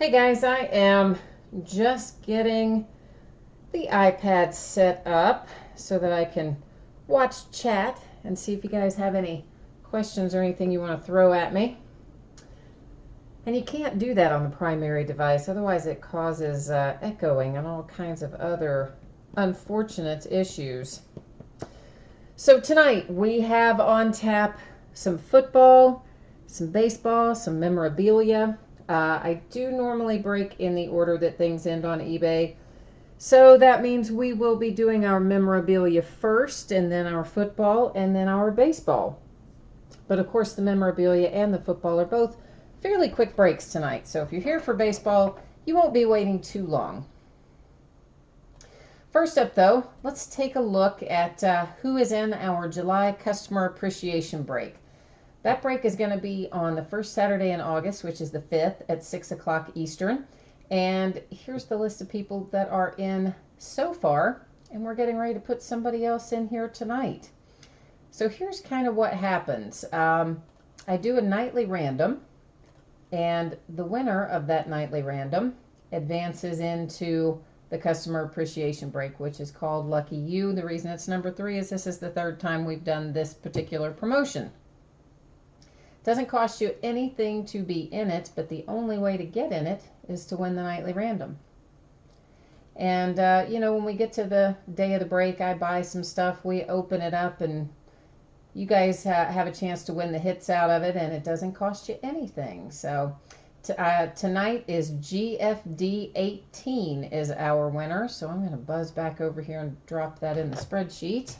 Hey guys, I am just getting the iPad set up so that I can watch chat and see if you guys have any questions or anything you want to throw at me. And you can't do that on the primary device, otherwise it causes echoing and all kinds of other unfortunate issues. So tonight we have on tap some football, some baseball, some memorabilia. I do normally break in the order that things end on eBay. So that means we will be doing our memorabilia first, and then our football, and then our baseball. But of course the memorabilia and the football are both fairly quick breaks tonight. So if you're here for baseball, you won't be waiting too long. First up though, let's take a look at who is in our July customer appreciation break. That break is going to be on the first Saturday in August, which is the 5th at 6 o'clock Eastern. And here's the list of people that are in so far. And we're getting ready to put somebody else in here tonight. So here's kind of what happens. I do a nightly random. And the winner of that nightly random advances into the customer appreciation break, which is called Lucky You. The reason it's number 3 is this is the 3rd time we've done this particular promotion. Doesn't cost you anything to be in it, but the only way to get in it is to win the nightly random. And, when we get to the day of the break, I buy some stuff, we open it up, and you guys have a chance to win the hits out of it, and it doesn't cost you anything. So tonight is GFD 18 is our winner. So I'm going to buzz back over here and drop that in the spreadsheet.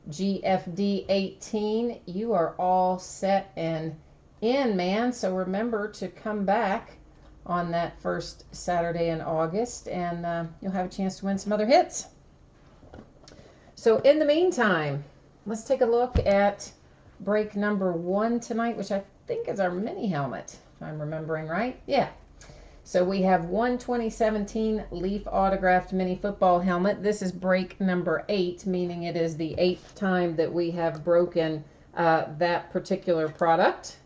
GFD 18, you are all set and in, man. So remember to come back on that first Saturday in August, and you'll have a chance to win some other hits. So in the meantime, let's take a look at break number 1 tonight, which I think is our mini helmet, if I'm remembering right. Yeah. So we have one 2017 Leaf autographed mini football helmet. This is break number 8, meaning it is the 8th time that we have broken that particular product.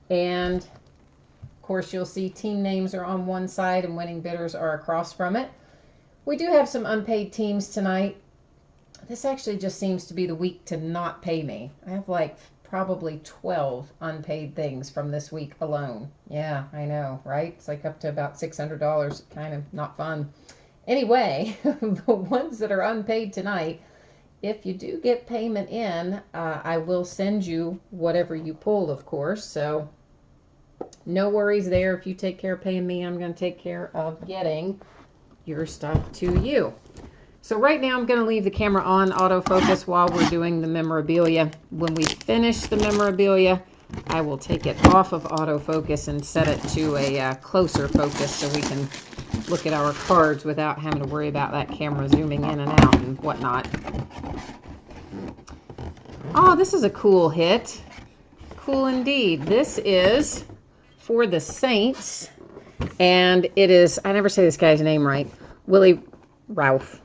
And of course you'll see team names are on one side and winning bidders are across from it. We do have some unpaid teams tonight. This actually just seems to be the week to not pay me. I have like probably 12 unpaid things from this week alone. Yeah, I know, right? It's like up to about $600. Kind of not fun. Anyway, the ones that are unpaid tonight, if you do get payment in, I will send you whatever you pull, of course. So no worries there. If you take care of paying me, I'm going to take care of getting your stuff to you. So right now I'm going to leave the camera on autofocus while we're doing the memorabilia. When we finish the memorabilia, I will take it off of autofocus and set it to a closer focus so we can look at our cards without having to worry about that camera zooming in and out and whatnot. Oh, this is a cool hit. Cool indeed. This is for the Saints, and it is, I never say this guy's name right, Ralph.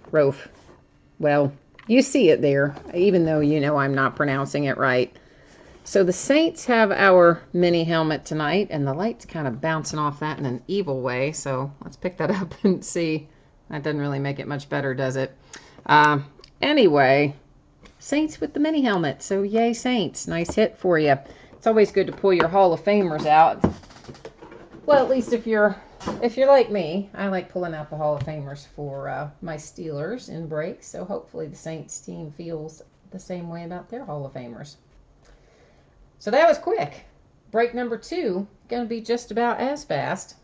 Well, you see it there, even though you know I'm not pronouncing it right. So the Saints have our mini helmet tonight, and the light's kind of bouncing off that in an evil way. So let's pick that up and see. That doesn't really make it much better, does it? Anyway, Saints with the mini helmet. So yay, Saints. Nice hit for you. It's always good to pull your Hall of Famers out. Well, at least if you're like me, I like pulling out the Hall of Famers for my Steelers in breaks. So hopefully the Saints team feels the same way about their Hall of Famers. So that was quick. Break number 2, going to be just about as fast.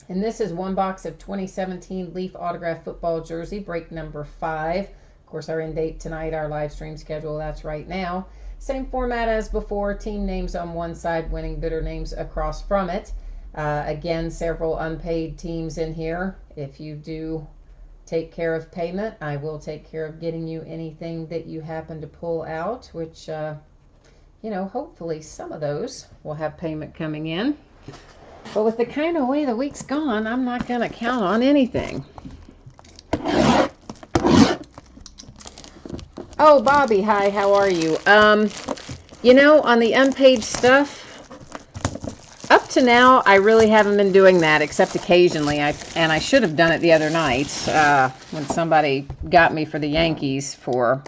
And this is one box of 2017 Leaf autographed football jersey, break number 5. Of course, our end date tonight, our live stream schedule, that's right now. Same format as before, team names on one side, winning bidder names across from it. Again, several unpaid teams in here. If you do take care of payment, I will take care of getting you anything that you happen to pull out, which, hopefully some of those will have payment coming in. But with the kind of way the week's gone, I'm not going to count on anything. Oh, Bobby, hi, how are you? On the unpaid stuff, Up to now, I really haven't been doing that, except occasionally. And I should have done it the other night when somebody got me for the Yankees for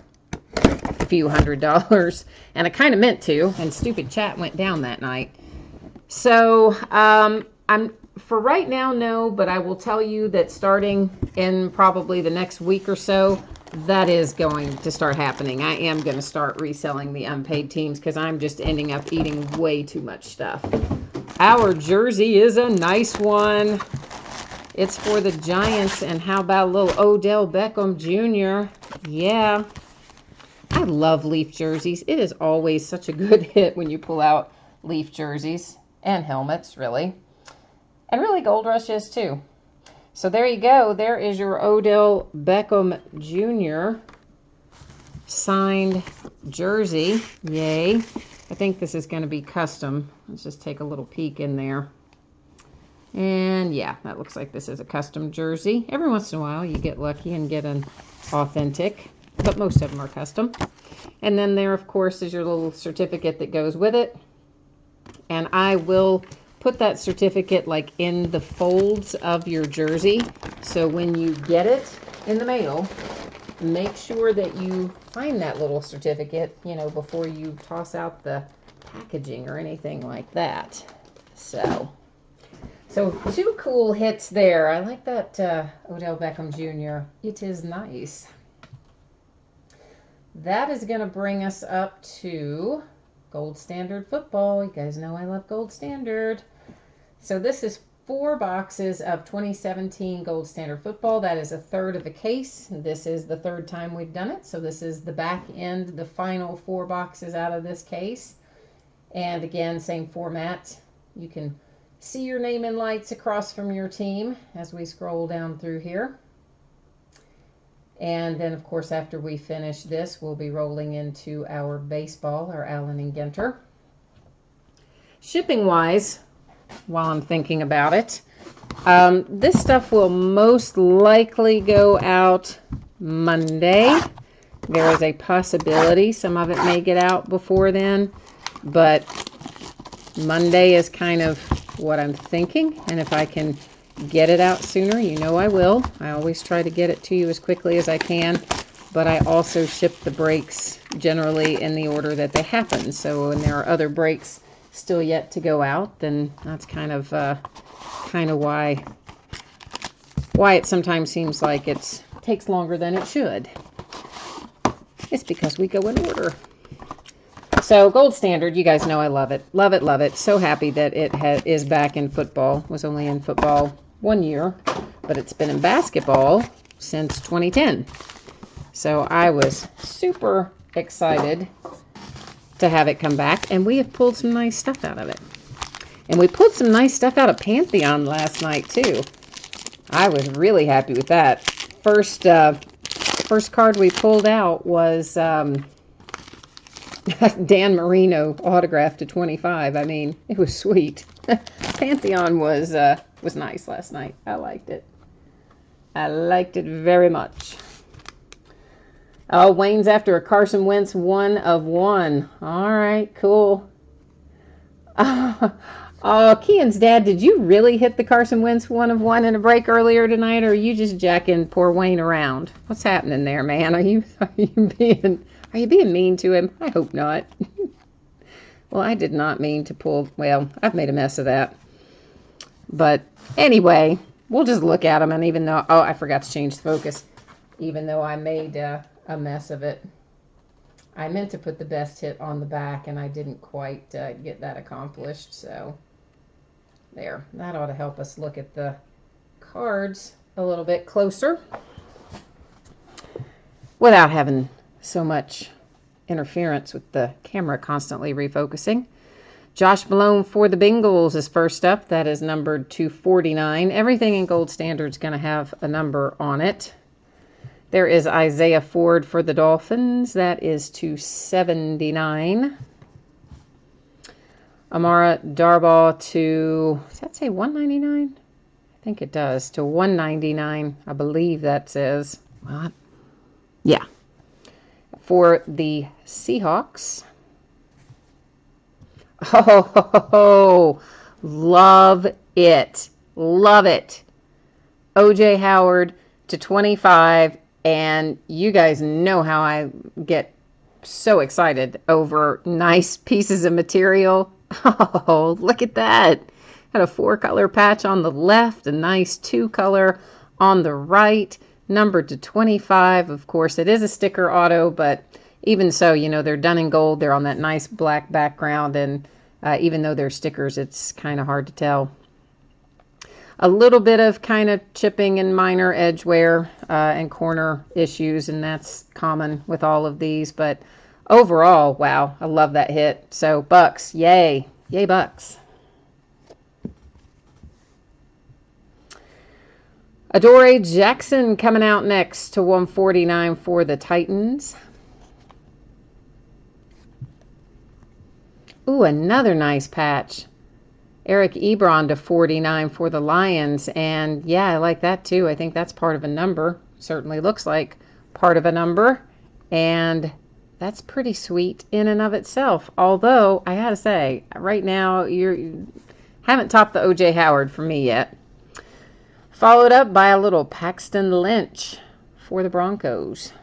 a few $100s. And I kind of meant to, and stupid chat went down that night. So I'm for right now, no, but I will tell you that starting in probably the next week or so, that is going to start happening. I am going to start reselling the unpaid teams because I'm just ending up eating way too much stuff. Our jersey is a nice one. It's for the Giants, and how about a little Odell Beckham Jr.? Yeah. I love Leaf jerseys. It is always such a good hit when you pull out Leaf jerseys and helmets, really. And really Gold Rush is too. So there you go. There is your Odell Beckham Jr. signed jersey. Yay. I think this is going to be custom. Let's just take a little peek in there. And yeah, that looks like this is a custom jersey. Every once in a while you get lucky and get an authentic, but most of them are custom. And then there, of course, is your little certificate that goes with it. And I will put that certificate like in the folds of your jersey. So when you get it in the mail, make sure that you find that little certificate, you know, before you toss out the packaging or anything like that. So two cool hits there. I like that Odell Beckham Jr. It is nice. That is going to bring us up to Gold Standard Football. You guys know I love Gold Standard. So this is 4 boxes of 2017 Gold Standard Football. That is a third of a case. This is the 3rd time we've done it. So this is the back end, the final 4 boxes out of this case. And again, same format. You can see your name in lights across from your team as we scroll down through here. And then, of course, after we finish this, we'll be rolling into our baseball, our Allen Ginter. Shipping-wise, while I'm thinking about it, this stuff will most likely go out Monday. There is a possibility some of it may get out before then, but Monday is kind of what I'm thinking, and if I can get it out sooner, you know I will. I always try to get it to you as quickly as I can, but I also ship the breaks generally in the order that they happen. So when there are other breaks still yet to go out, then that's kind of why it sometimes seems like it takes longer than it should. It's because we go in order. So Gold Standard, you guys know I love it. Love it, love it. So happy that it is back in football. Was only in football 1 year, but it's been in basketball since 2010. So I was super excited to have it come back, and we have pulled some nice stuff out of it. And we pulled some nice stuff out of Pantheon last night too. I was really happy with that. First card we pulled out was Dan Marino autographed to 25. I mean, it was sweet. Pantheon was nice last night. I liked it. I liked it very much. Oh, Wayne's after a Carson Wentz 1 of 1. All right, cool. Oh, Kian's dad, did you really hit the Carson Wentz 1 of 1 in a break earlier tonight, or are you just jacking poor Wayne around? What's happening there, man? Are you being mean to him? I hope not. Well, I did not mean to pull. Well, I've made a mess of that. But anyway, we'll just look at them, and even though, oh, I forgot to change the focus. Even though I made a mess of it, I meant to put the best hit on the back, and I didn't quite get that accomplished. So there, that ought to help us look at the cards a little bit closer without having so much interference with the camera constantly refocusing. Josh Malone for the Bengals is first up. That is numbered 249. Everything in Gold Standard is going to have a number on it. There is Isaiah Ford for the Dolphins. That is 279. Amara Darbaugh to, does that say 199? I think it does. To 199. I believe that says. What? Yeah. For the Seahawks. Oh, Love it. Love it. O.J. Howard to 25. And you guys know how I get so excited over nice pieces of material. Oh, look at that. Got a 4-color patch on the left, a nice 2-color on the right, numbered to 25. Of course, it is a sticker auto, but even so, you know, they're done in gold. They're on that nice black background, and even though they're stickers, it's kind of hard to tell. A little bit of kind of chipping and minor edge wear and corner issues, and that's common with all of these, but overall, wow, I love that hit. So Bucks, yay. Yay, Bucks. Adoree Jackson coming out next to 149 for the Titans. Ooh, another nice patch. Eric Ebron to 49 for the Lions. And yeah, I like that too. I think that's part of a number. Certainly looks like part of a number. And that's pretty sweet in and of itself. Although, I gotta say, right now, you haven't topped the O.J. Howard for me yet. Followed up by a little Paxton Lynch for the Broncos.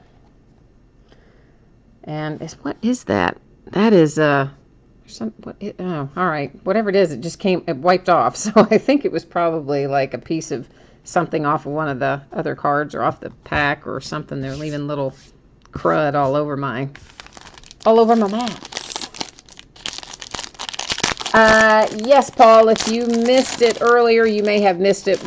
And what is that? That is all right. Whatever it is, it wiped off. So I think it was probably like a piece of something off of one of the other cards or off the pack or something. They're leaving little crud all over my map. Yes, Paul, if you missed it earlier, you may have missed it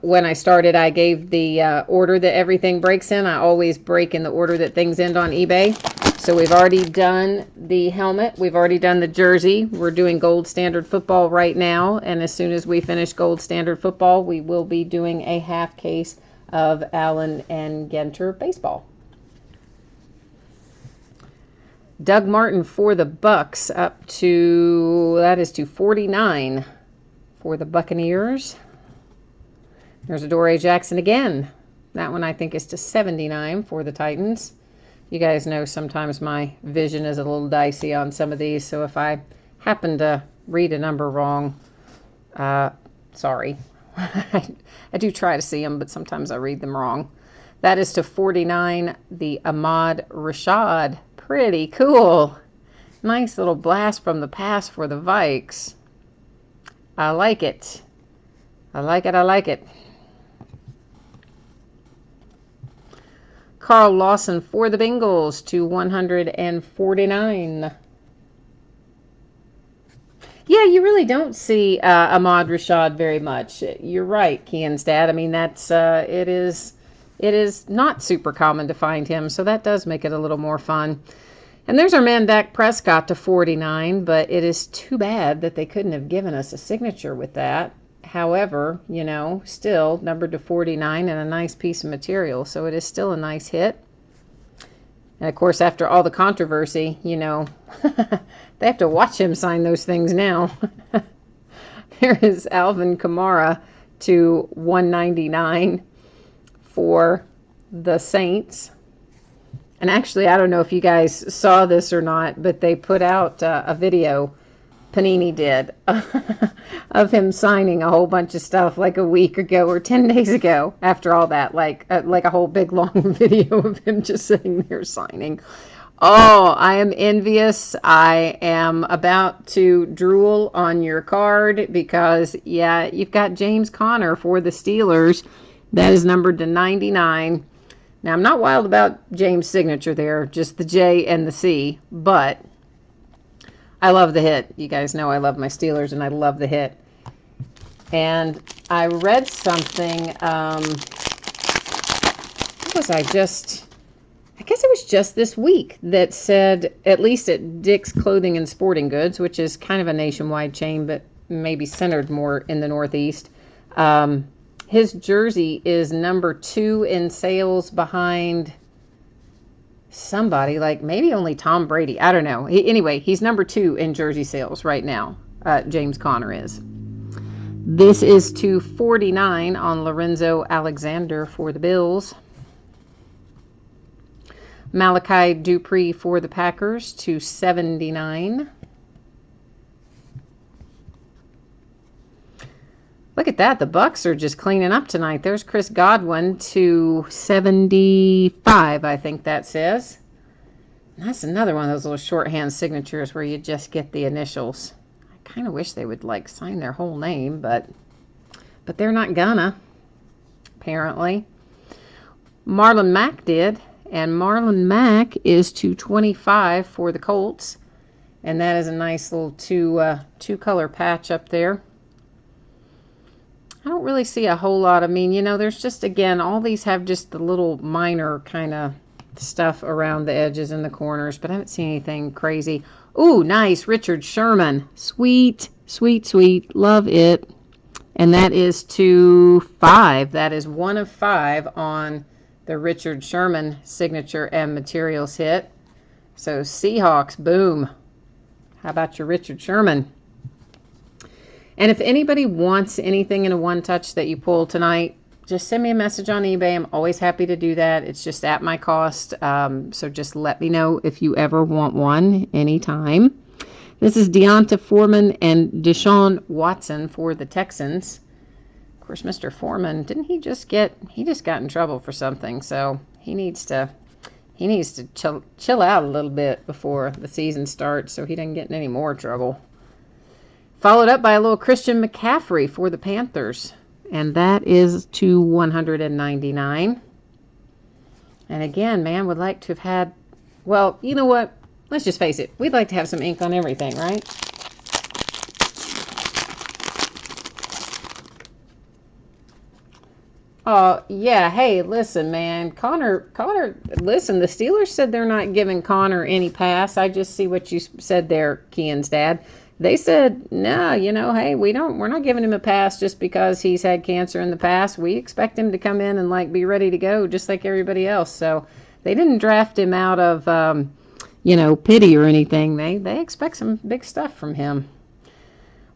when I started. I gave the order that everything breaks in. I always break in the order that things end on eBay. So we've already done the helmet. We've already done the jersey. We're doing Gold Standard Football right now. And as soon as we finish Gold Standard Football, we will be doing a half case of Allen and Ginter Baseball. Doug Martin for the Bucks up to, that is to 49 for the Buccaneers. There's Adoree Jackson again. That one I think is to 79 for the Titans. You guys know sometimes my vision is a little dicey on some of these, so if I happen to read a number wrong, sorry. I do try to see them, but sometimes I read them wrong. That is to 49, the Ahmad Rashad. Pretty cool. Nice little blast from the past for the Vikes. I like it. I like it. I like it. Carl Lawson for the Bengals to 149. Yeah, you really don't see Ahmad Rashad very much. You're right, Kian's dad. I mean, that's it is not super common to find him, so that does make it a little more fun. And there's our man Dak Prescott to 49, but it is too bad that they couldn't have given us a signature with that. However, you know, still numbered to 49 and a nice piece of material, so it is still a nice hit. And of course, after all the controversy, you know, they have to watch him sign those things now. There is Alvin Kamara to 199 for the Saints. And actually, I don't know if you guys saw this or not, but they put out a video, Panini did, of him signing a whole bunch of stuff like a week ago or 10 days ago after all that, like a whole big long video of him just sitting there signing. Oh, I am envious. I am about to drool on your card because, yeah, you've got James Conner for the Steelers. That is numbered to 99. Now, I'm not wild about James' signature there, just the J and the C, but I love the hit. You guys know I love my Steelers, and I love the hit. And I read something, I guess it was just this week that said, at least at Dick's Clothing and Sporting Goods, which is kind of a nationwide chain, but maybe centered more in the Northeast, his jersey is number 2 in sales behind somebody, like maybe only Tom Brady. I don't know. Anyway, he's number 2 in jersey sales right now. James Conner is. This is to 49 on Lorenzo Alexander for the Bills. Malachi Dupree for the Packers to 79. Look at that. The Bucks are just cleaning up tonight. There's Chris Godwin to 75, I think that says. And that's another one of those little shorthand signatures where you just get the initials. I kind of wish they would like sign their whole name, but they're not gonna, apparently. Marlon Mack did, and Marlon Mack is to 25 for the Colts. And that is a nice little two-color patch up there. I don't really see a whole lot. I mean, you know, there's just, again, all these have just the little minor kind of stuff around the edges and the corners, but I haven't seen anything crazy. Ooh, nice. Richard Sherman. Sweet, sweet, sweet. Love it. And that is to 5. That is 1 of 5 on the Richard Sherman signature and materials hit. So Seahawks, boom. How about your Richard Sherman? And if anybody wants anything in a one-touch that you pull tonight, just send me a message on eBay. I'm always happy to do that. It's just at my cost. So just let me know if you ever want one anytime. This is Deonta Foreman and Deshaun Watson for the Texans. Of course, Mr. Foreman, didn't he just got in trouble for something, so he needs to chill out a little bit before the season starts so he doesn't get in any more trouble. Followed up by a little Christian McCaffrey for the Panthers, and that is to 199. And again, man, would like to have had, well, you know what? Let's just face it. We'd like to have some ink on everything, right? Oh, yeah. Hey, listen, man. Connor, listen, the Steelers said they're not giving Connor any pass. I just see what you said there, Kian's dad. They said, no, you know, hey, we're not giving him a pass just because he's had cancer in the past. We expect him to come in and, like, be ready to go just like everybody else. So they didn't draft him out of, you know, pity or anything. They expect some big stuff from him.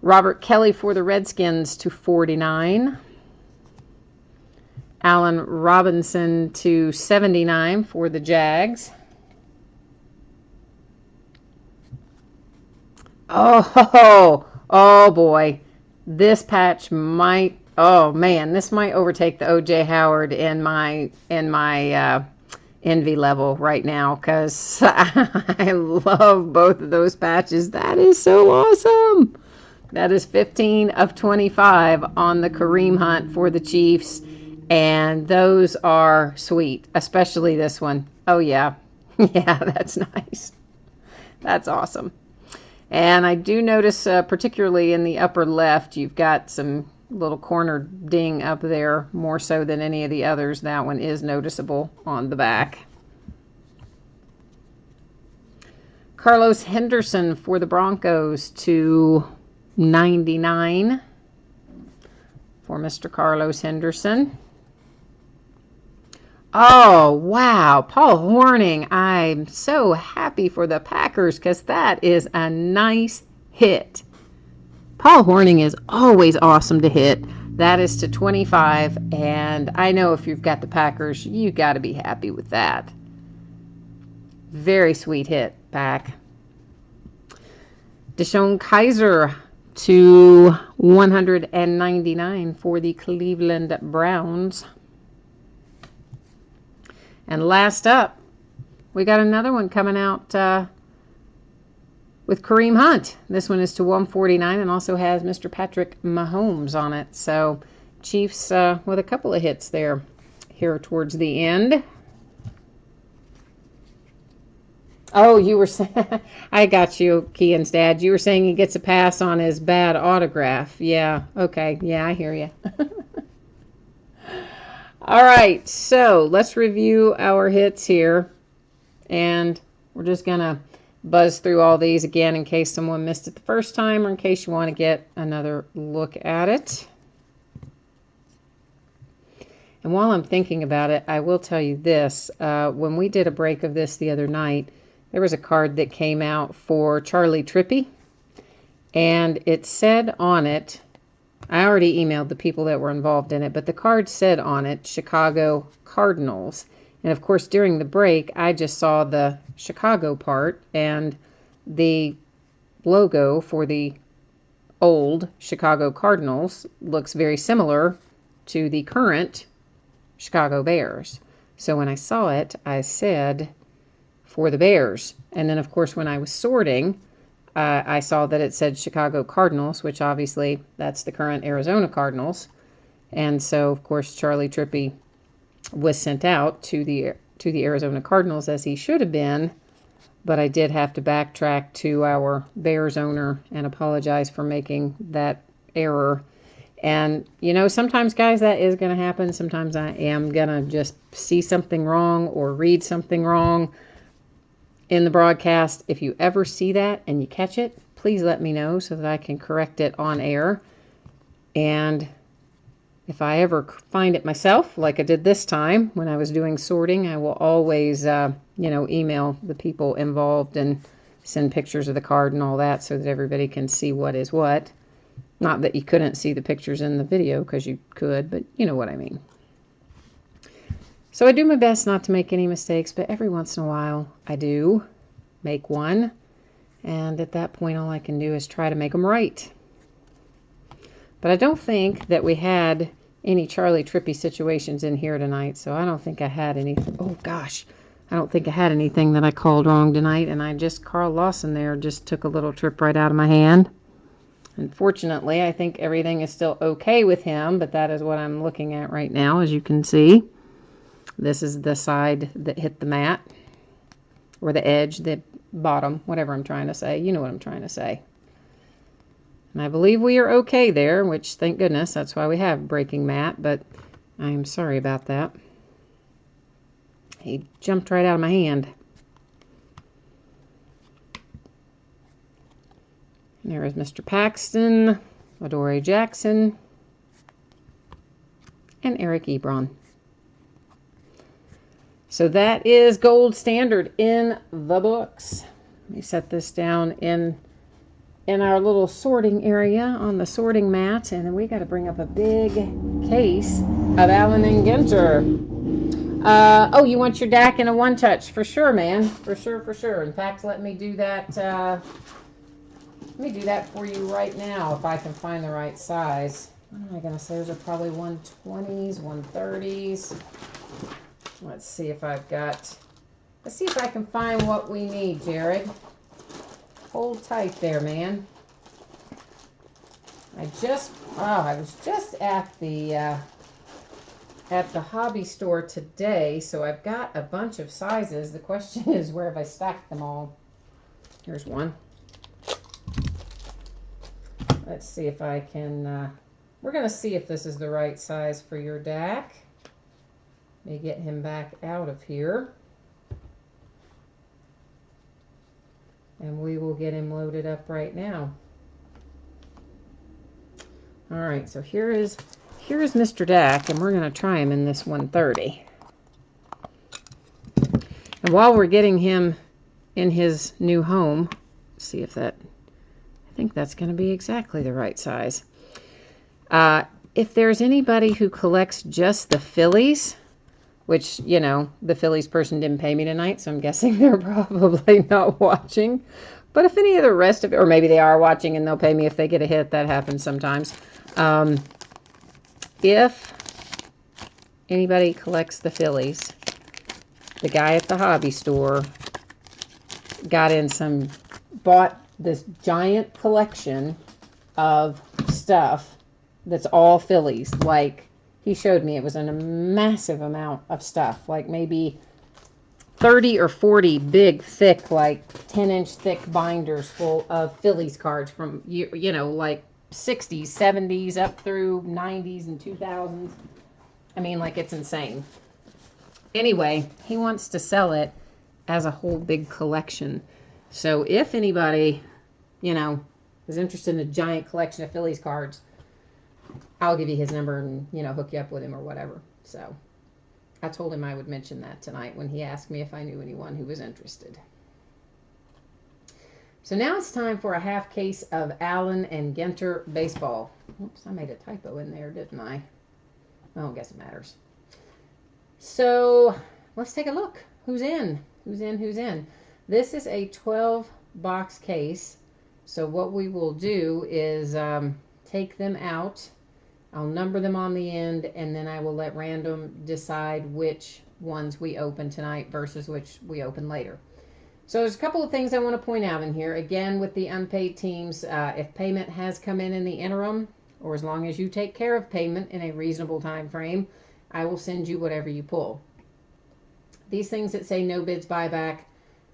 Robert Kelly for the Redskins to 49. Allen Robinson to 79 for the Jags. Oh boy. This patch might, oh man, this might overtake the O.J. Howard in my envy level right now, because I love both of those patches. That is so awesome. That is 15 of 25 on the Kareem Hunt for the Chiefs. And those are sweet, especially this one. Oh, yeah. Yeah, that's nice. That's awesome. And I do notice, particularly in the upper left, you've got some little corner ding up there, more so than any of the others. That one is noticeable on the back. Carlos Henderson for the Broncos to 99 for Mr. Carlos Henderson. Oh, wow. Paul Hornung. I'm so happy for the Packers because that is a nice hit. Paul Hornung is always awesome to hit. That is to 25, and I know if you've got the Packers, you got to be happy with that. Very sweet hit, Pack. Deshaun Kaiser to 199 for the Cleveland Browns. And last up, we got another one coming out with Kareem Hunt. This one is to 149 and also has Mr. Patrick Mahomes on it. So Chiefs with a couple of hits there here towards the end. Oh, you were saying, I got you, Kian's dad. You were saying he gets a pass on his bad autograph. Yeah, okay. Yeah, I hear you. All right, so let's review our hits here, and we're just going to buzz through all these again in case someone missed it the first time or in case you want to get another look at it. And while I'm thinking about it, I will tell you this. When we did a break of this the other night, there was a card that came out for Charlie Trippy, and it said on it, I already emailed the people that were involved in it, but the card said on it, Chicago Cardinals. And of course, during the break, I just saw the Chicago part, and the logo for the old Chicago Cardinals looks very similar to the current Chicago Bears. So when I saw it, I said for the Bears. And then, of course, when I was sorting, I saw that it said Chicago Cardinals, which obviously that's the current Arizona Cardinals. And so, of course, Charlie Trippi was sent out to the Arizona Cardinals, as he should have been. But I did have to backtrack to our Bears owner and apologize for making that error. And, you know, sometimes, guys, that is going to happen. Sometimes I am going to just see something wrong or read something wrong in the broadcast. If you ever see that and you catch it, please let me know so that I can correct it on air. And if I ever find it myself, like I did this time when I was doing sorting, I will always, email the people involved and send pictures of the card and all that so that everybody can see what is what. Not that you couldn't see the pictures in the video, because you could, but you know what I mean. So I do my best not to make any mistakes, but every once in a while I do make one. And at that point, all I can do is try to make them right. But I don't think that we had any Charlie Trippi situations in here tonight, so I don't think I had any. Oh, gosh. I don't think I had anything that I called wrong tonight, and Carl Lawson there just took a little trip right out of my hand. Unfortunately, I think everything is still okay with him, but that is what I'm looking at right now, as you can see. This is the side that hit the mat, or the edge, the bottom, whatever I'm trying to say. You know what I'm trying to say. And I believe we are okay there, which, thank goodness, that's why we have breaking mat, but I am sorry about that. He jumped right out of my hand. And there is Mr. Paxton, Adoree Jackson, and Eric Ebron. So that is gold standard in the books. Let me set this down in our little sorting area on the sorting mat, and then we got to bring up a big case of Allen and Ginter. Oh, you want your DAC in a one-touch? For sure, man. For sure, for sure. In fact, let me do that. Let me do that for you right now if I can find the right size. What am I going to say? Those are probably 120s, 130s. Let's see if I can find what we need, Jared. Hold tight there, man. I was just at the hobby store today, so I've got a bunch of sizes. The question is, where have I stacked them all? Here's one. Let's see if I can, we're going to see if this is the right size for your DAC. Let me get him back out of here. And we will get him loaded up right now. All right, so here is Mr. DAC, and we're going to try him in this 130. And while we're getting him in his new home, see if I think that's going to be exactly the right size. If there's anybody who collects just the Phillies, which, you know, the Phillies person didn't pay me tonight, so I'm guessing they're probably not watching. But if any of the rest of it, or maybe they are watching and they'll pay me if they get a hit, that happens sometimes. If anybody collects the Phillies, the guy at the hobby store bought this giant collection of stuff that's all Phillies. Like, he showed me it was a massive amount of stuff, like maybe 30 or 40 big, thick, like 10-inch thick binders full of Phillies cards from, you know, like 60s, 70s, up through 90s and 2000s. I mean, like, it's insane. Anyway, he wants to sell it as a whole big collection. So if anybody, you know, is interested in a giant collection of Phillies cards, I'll give you his number and, you know, hook you up with him or whatever. So I told him I would mention that tonight when he asked me if I knew anyone who was interested. So now it's time for a half case of Allen and Ginter Baseball. Oops, I made a typo in there, didn't I? Well, I guess it matters. So let's take a look. Who's in? Who's in? Who's in? This is a 12-box case. So what we will do is take them out. I'll number them on the end, and then I will let random decide which ones we open tonight versus which we open later. So there's a couple of things I want to point out in here. Again, with the unpaid teams, if payment has come in the interim, or as long as you take care of payment in a reasonable time frame, I will send you whatever you pull. These things that say no bids buyback,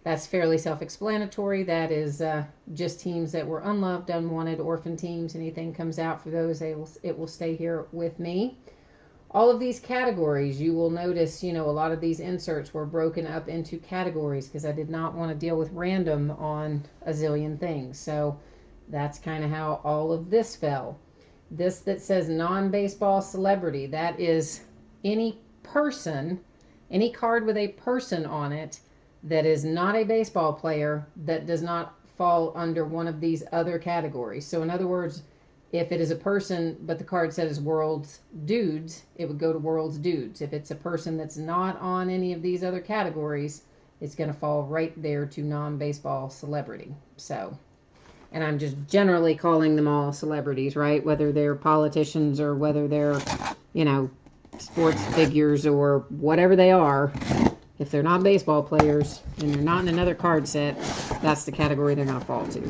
that's fairly self-explanatory. That is just teams that were unloved, unwanted, orphan teams. Anything comes out for those, it will stay here with me. All of these categories, you will notice, a lot of these inserts were broken up into categories because I did not want to deal with random on a zillion things. So that's kind of how all of this fell. This that says non-baseball celebrity, that is any person, any card with a person on it that is not a baseball player that does not fall under one of these other categories. So in other words, if it is a person but the card says World's Dudes, it would go to World's Dudes. If it's a person that's not on any of these other categories, it's going to fall right there to non-baseball celebrity. So, and I'm just generally calling them all celebrities, right? Whether they're politicians or whether they're, sports figures or whatever they are. If they're not baseball players and they're not in another card set, that's the category they're going to fall to.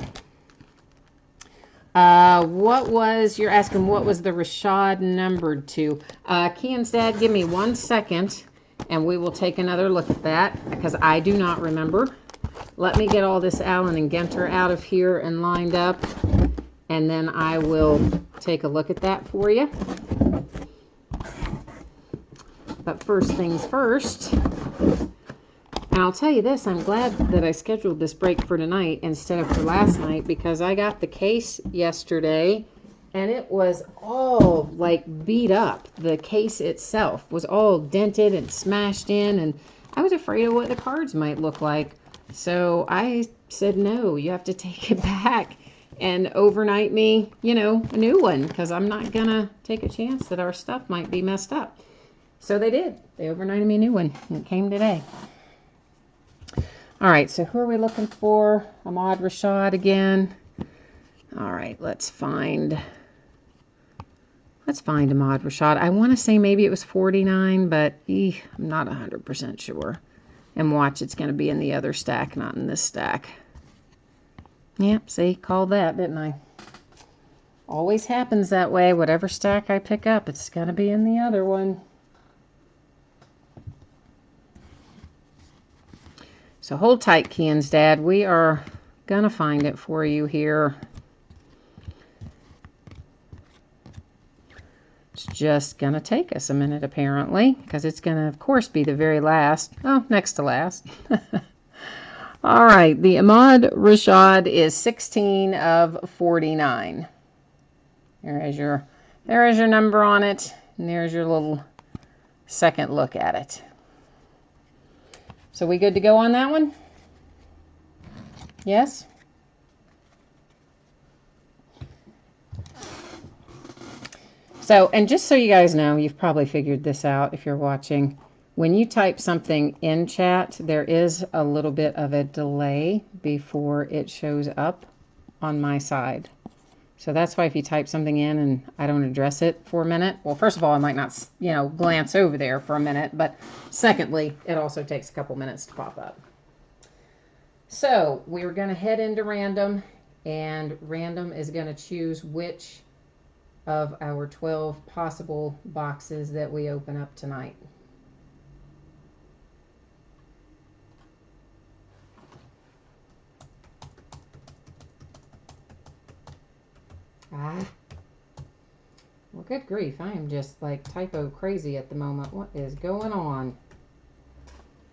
You're asking what was the Rashad numbered to? Kian's dad, give me 1 second and we will take another look at that because I do not remember. Let me get all this Allen and Ginter out of here and lined up, and then I will take a look at that for you. But first things first, and I'll tell you this, I'm glad that I scheduled this break for tonight instead of for last night, because I got the case yesterday and it was all like beat up. The case itself was all dented and smashed in, and I was afraid of what the cards might look like. So I said, no, you have to take it back and overnight me, a new one, because I'm not going to take a chance that our stuff might be messed up. So they did. They overnighted me a new one. It came today. All right, so who are we looking for? Ahmad Rashad again. All right, let's find Ahmad Rashad. I want to say maybe it was 49, but I'm not 100% sure. And watch, it's going to be in the other stack, not in this stack. Yep, see, called that, didn't I? Always happens that way. Whatever stack I pick up, it's going to be in the other one. So hold tight, Kian's dad. We are going to find it for you here. It's just going to take us a minute, apparently, because it's going to, of course, be the very last. Oh, next to last. All right, the Ahmad Rashad is 16 of 49. There is your number on it, and there's your little second look at it. So we good to go on that one? Yes? So, and just so you guys know, you've probably figured this out if you're watching. When you type something in chat, there is a little bit of a delay before it shows up on my side. So that's why if you type something in and I don't address it for a minute, well, first of all, I might not, glance over there for a minute, but secondly, it also takes a couple minutes to pop up. So we're going to head into random, and random is going to choose which of our 12 possible boxes that we open up tonight. Well, good grief. I am just like typo crazy at the moment. What is going on?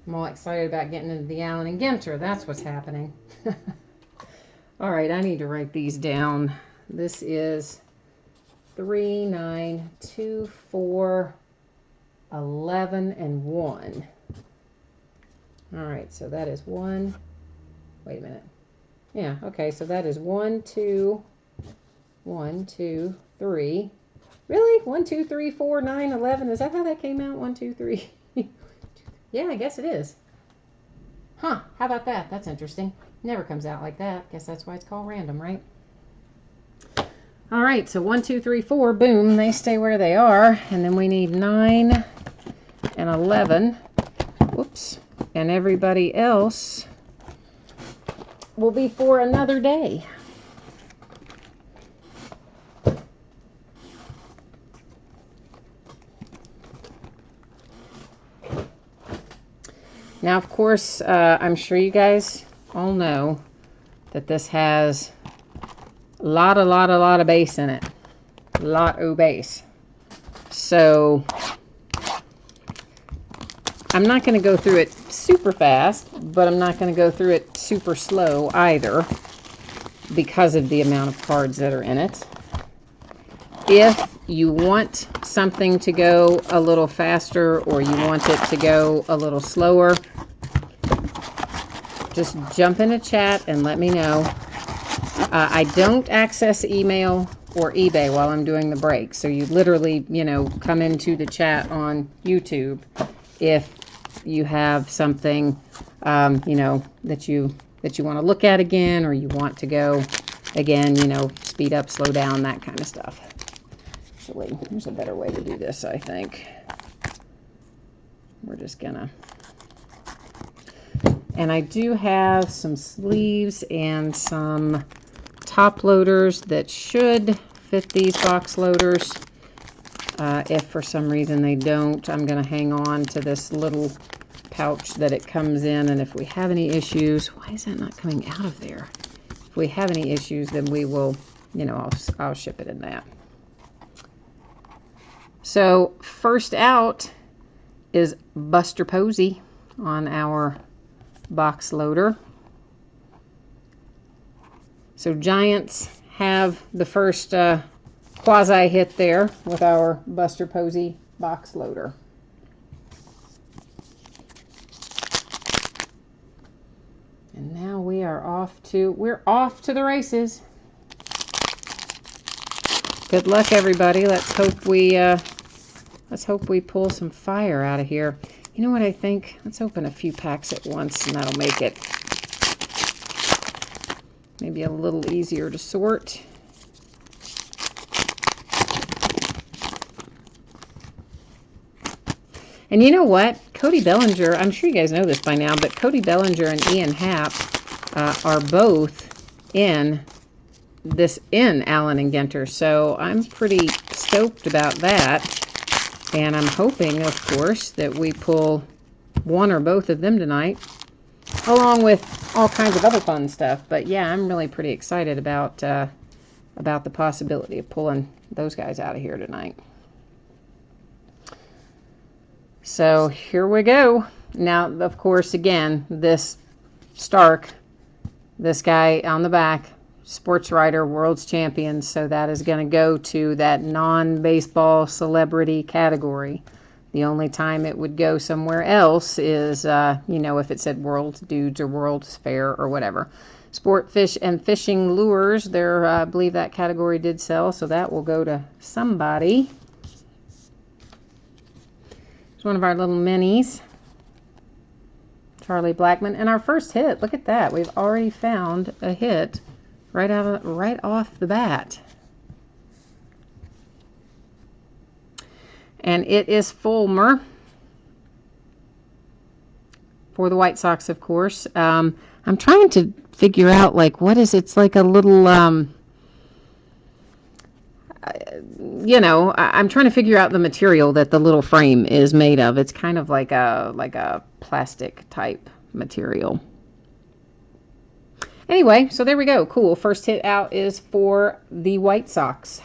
I'm all excited about getting into the Allen and Ginter. That's what's happening. All right, I need to write these down. This is 3, 9, 2, 4, 11, and 1. All right, so that is 1. Wait a minute. Yeah, okay, so that is 1, 2, 1, 2, 3. Really? 1, 2, 3, 4, 9, 11. Is that how that came out? 1, 2, 3. Yeah, I guess it is. Huh, how about that? That's interesting. Never comes out like that. Guess that's why it's called random, right? All right, so 1, 2, 3, 4, boom, they stay where they are. And then we need 9 and 11. Whoops. And everybody else will be for another day. Now, of course, I'm sure you guys all know that this has a lot of base in it. A lot of base. So I'm not going to go through it super fast, but I'm not going to go through it super slow either because of the amount of cards that are in it. If you want something to go a little faster or you want it to go a little slower, just jump into chat and let me know. I don't access email or eBay while I'm doing the break. So you literally, come into the chat on YouTube if you have something, that you want to look at again, or you want to go again, speed up, slow down, that kind of stuff. Actually, there's a better way to do this, I think. We're just gonna... And I do have some sleeves and some top loaders that should fit these box loaders. If for some reason they don't, I'm going to hang on to this little pouch that it comes in. And if we have any issues, why is that not coming out of there? If we have any issues, then we will, I'll ship it in that. So first out is Buster Posey on our box loader. So Giants have the first quasi hit there with our Buster Posey box loader. And now we're off to the races. Good luck, everybody. Let's hope we pull some fire out of here. You know what I think? Let's open a few packs at once, and that'll make it maybe a little easier to sort. And you know what? Cody Bellinger, I'm sure you guys know this by now, but Cody Bellinger and Ian Happ are both in Allen and Ginter. So I'm pretty stoked about that. And I'm hoping, of course, that we pull one or both of them tonight, along with all kinds of other fun stuff. But yeah, I'm really pretty excited about the possibility of pulling those guys out of here tonight. So here we go. Now, of course, again, this Stark, this guy on the back, sports writer, world's champion. So that is going to go to that non-baseball celebrity category. The only time it would go somewhere else is, if it said World Dudes or World's Fair or whatever. Sport, fish, and fishing lures, I believe that category did sell, so that will go to somebody. It's one of our little minis. Charlie Blackmon. And our first hit, look at that. We've already found a hit right off the bat. And it is Fulmer for the White Sox, of course. I'm trying to figure out, what is it? It's like a little, I'm trying to figure out the material that the little frame is made of. It's kind of like a plastic type material. Anyway, so there we go. Cool. First hit out is for the White Sox.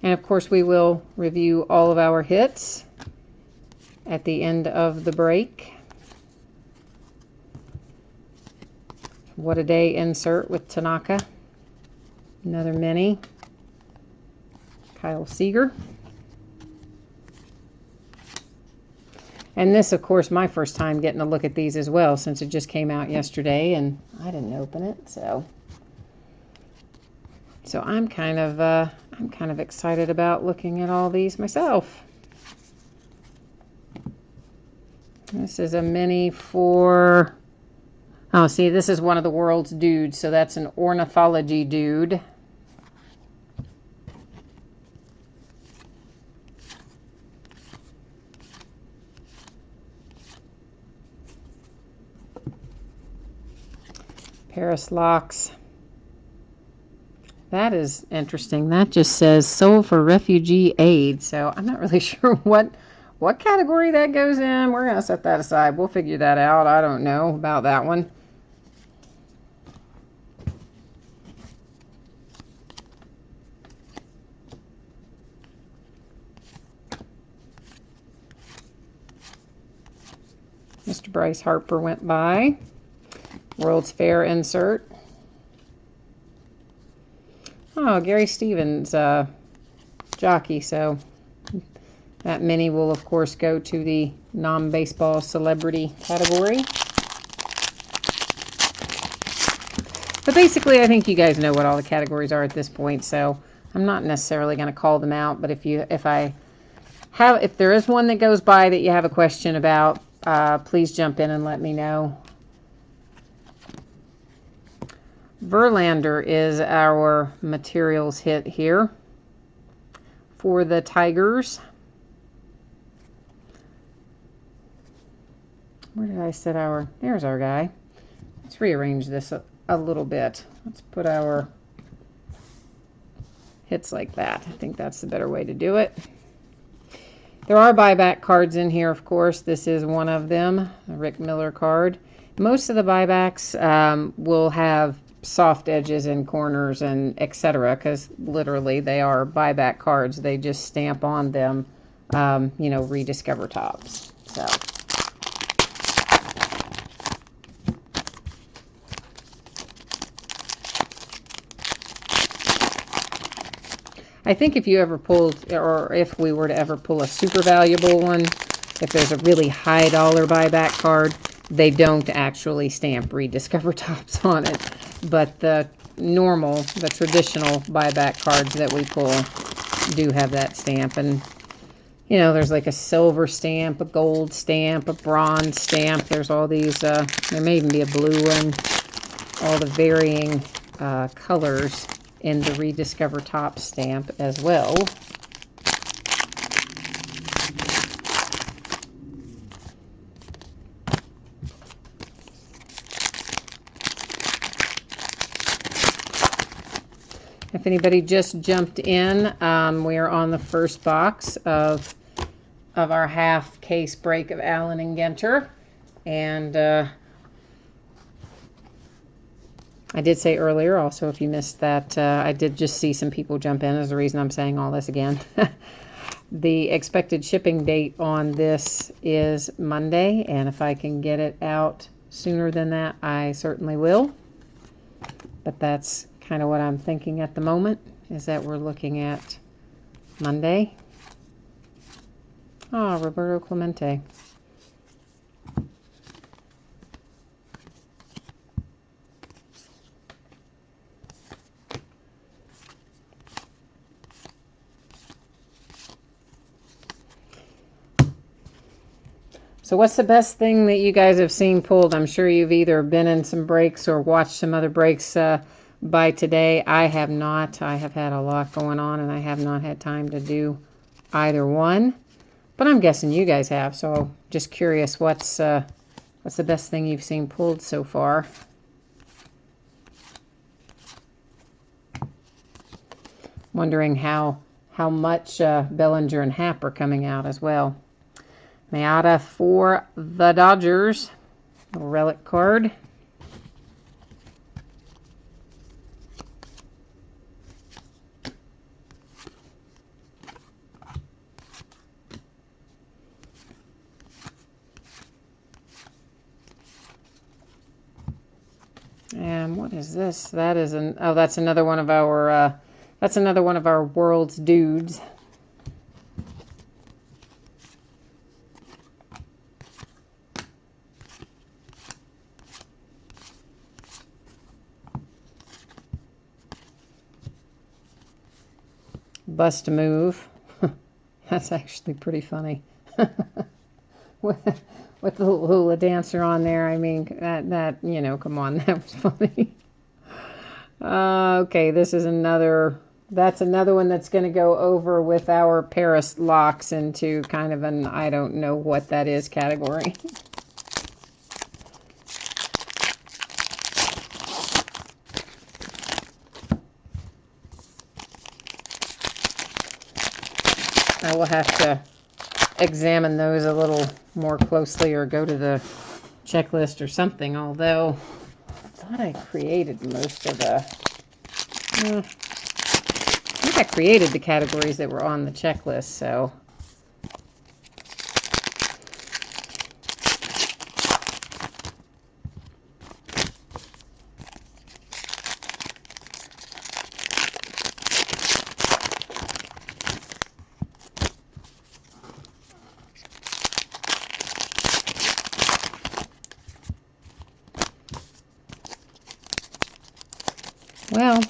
And of course, we will review all of our hits at the end of the break. What a Day insert with Tanaka. Another mini. Kyle Seager. And this, of course, my first time getting a look at these as well, since it just came out yesterday and I didn't open it. So I'm kind of excited about looking at all these myself. This is a mini for Oh, see, this is one of the world's dudes, so that's an ornithology dude. Paris Locks. That is interesting. That just says sold for refugee aid. So I'm not really sure what category that goes in. We're going to set that aside. We'll figure that out. I don't know about that one. Mr. Bryce Harper went by. World's Fair insert. Oh, Gary Stevens, jockey. So that mini will, of course, go to the non-baseball celebrity category. But basically, I think you guys know what all the categories are at this point, so I'm not necessarily going to call them out. But if there is one that goes by that you have a question about, please jump in and let me know. Verlander is our materials hit here for the Tigers. Where did I set our... There's our guy. Let's rearrange this a little bit. Let's put our hits like that. I think that's the better way to do it. There are buyback cards in here, of course. This is one of them, the Rick Miller card. Most of the buybacks will have soft edges and corners and etc. because literally they are buyback cards. They just stamp on them, rediscover Topps. So I think if you ever pulled, or if we were to ever pull a super valuable one, if there's a really high dollar buyback card, they don't actually stamp rediscover Topps on it. But the traditional buyback cards that we pull do have that stamp. And, there's like a silver stamp, a gold stamp, a bronze stamp. There's all these, there may even be a blue one. All the varying colors in the rediscover Topps stamp as well. If anybody just jumped in, we are on the first box of our half case break of Allen and Ginter. And I did say earlier also, if you missed that, I did just see some people jump in as the reason I'm saying all this again. The expected shipping date on this is Monday, and if I can get it out sooner than that, I certainly will. But that's kind of what I'm thinking at the moment, is that we're looking at Monday. Oh, Roberto Clemente. So what's the best thing that you guys have seen pulled? I'm sure you've either been in some breaks or watched some other breaks by today. I have not. I have had a lot going on, and I have not had time to do either one. But I'm guessing you guys have, so just curious, what's the best thing you've seen pulled so far? Wondering how much Bellinger and Happ are coming out as well. Maeda for the Dodgers. A relic card. And what is this? That is that's another one of our world's dudes. Bust move. That's actually pretty funny. with the hula dancer on there. I mean, that you know, come on, that was funny. Okay, this is another. That's another one that's going to go over with our Paris locks into kind of an I don't know what that is category. I will have to examine those a little more closely or go to the checklist or something, although I thought I created most of the... I think I created the categories that were on the checklist, so... Well,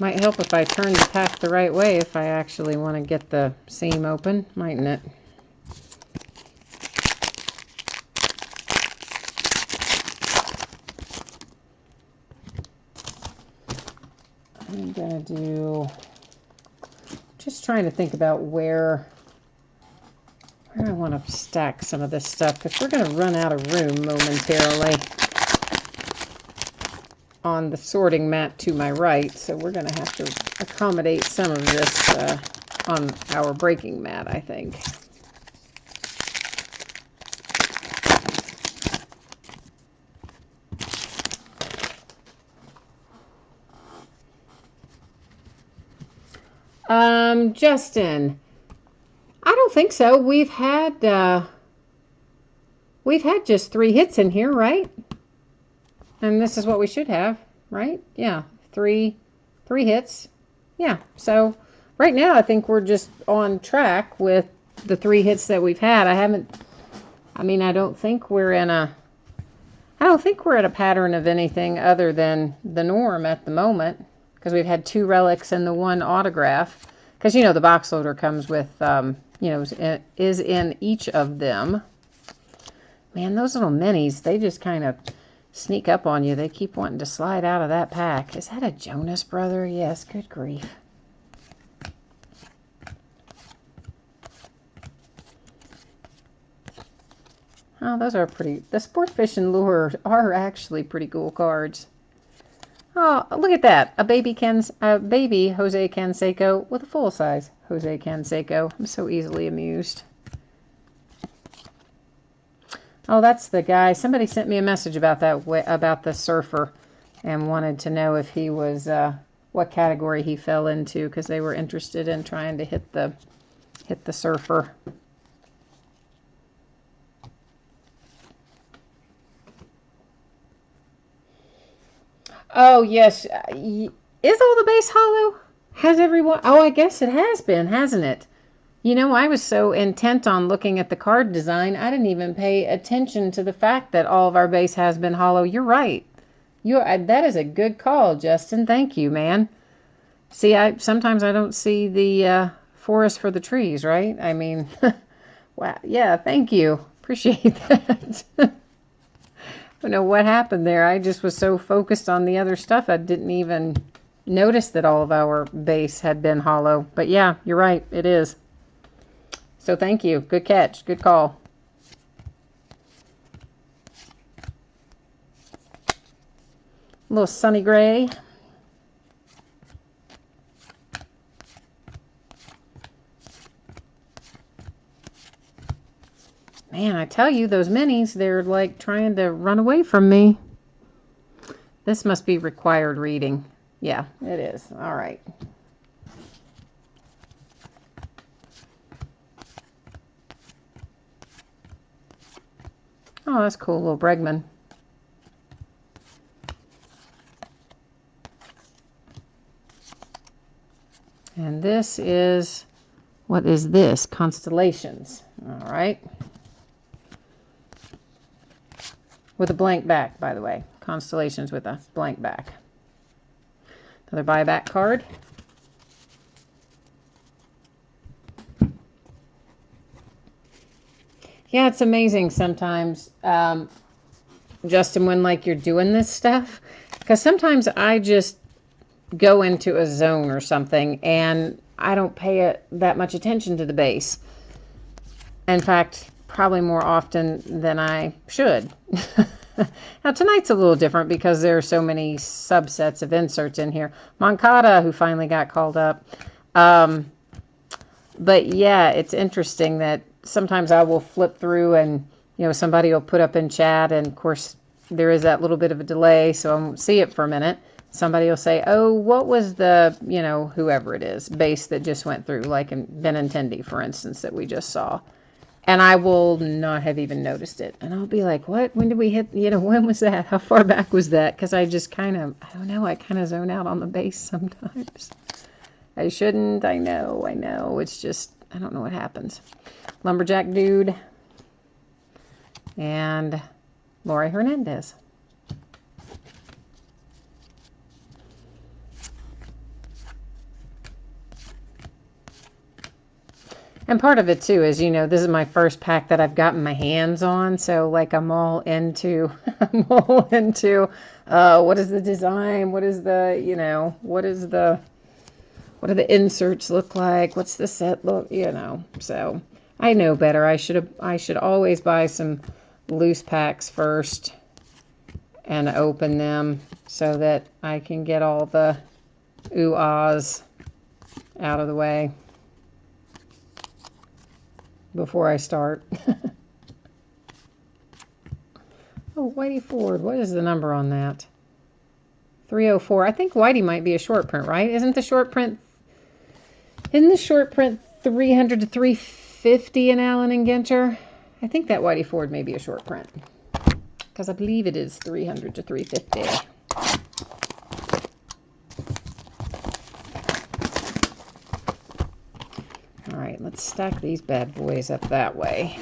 might help if I turn the pack the right way if I actually want to get the seam open, mightn't it? I'm going to do... Just trying to think about where I want to stack some of this stuff, because we're going to run out of room momentarily on the sorting mat to my right, so we're going to have to accommodate some of this on our breaking mat, I think. Justin, I don't think so. We've had just 3 hits in here, right? And this is what we should have, right? Yeah, three hits. Yeah, so right now I think we're just on track with the 3 hits that we've had. I don't think we're at a pattern of anything other than the norm at the moment, because we've had 2 relics and the 1 autograph. Because, you know, the box loader comes with, is in each of them. Man, those little minis, they just kind of sneak up on you. They keep wanting to slide out of that pack. Is that a Jonas brother? Yes, good grief. Oh, those are pretty. The Sportfish and Lure are actually pretty cool cards. Oh, look at that. A baby Jose Canseco with a full-size Jose Canseco. I'm so easily amused. Oh, that's the guy. Somebody sent me a message about that, about the surfer, and wanted to know if he was, what category he fell into, because they were interested in trying to hit the surfer. Oh, yes. Is all the base hollow? Has everyone? Oh, I guess it has been, hasn't it? You know, I was so intent on looking at the card design, I didn't even pay attention to the fact that all of our base has been hollow. You're right. That is a good call, Justin. Thank you, man. See, sometimes I don't see the forest for the trees, right? I mean, wow. Yeah, thank you. Appreciate that. I don't know what happened there. I just was so focused on the other stuff, I didn't even notice that all of our base had been hollow. But yeah, you're right. It is. So thank you. Good catch. Good call. A little sunny gray. Man, I tell you, those minis, they're like trying to run away from me. This must be required reading. Yeah, it is. All right. Oh, that's cool. Little Bregman. And this is, what is this? Constellations. All right. With a blank back, by the way. Constellations with a blank back. Another buyback card. Yeah, it's amazing sometimes, Justin, when like you're doing this stuff, because sometimes I just go into a zone or something and I don't pay it that much attention to the base. In fact, probably more often than I should. Now tonight's a little different because there are so many subsets of inserts in here. Moncada, who finally got called up. But yeah, it's interesting that sometimes I will flip through and, somebody will put up in chat, and of course there is that little bit of a delay, so I won't see it for a minute. Somebody will say, oh, what was the, whoever it is, base that just went through, like in Benintendi, for instance, that we just saw. And I will not have even noticed it. And I'll be like, what? When did we hit, when was that? How far back was that? Because I just kind of, I don't know, I kind of zone out on the base sometimes. I shouldn't, I know. It's just, I don't know what happens. Lumberjack Dude and Lori Hernandez. And part of it too is, this is my first pack that I've gotten my hands on. So like I'm all into, what is the design? What is the, what do the inserts look like? What's the set look, so I know better. I should always buy some loose packs first and open them so that I can get all the ooh-ahs out of the way before I start. Oh, Whitey Ford. What is the number on that? 304. I think Whitey might be a short print, right? Isn't the short print 300 to 350 in Allen and Ginter? I think that Whitey Ford may be a short print, because I believe it is 300 to 350. All right, let's stack these bad boys up that way.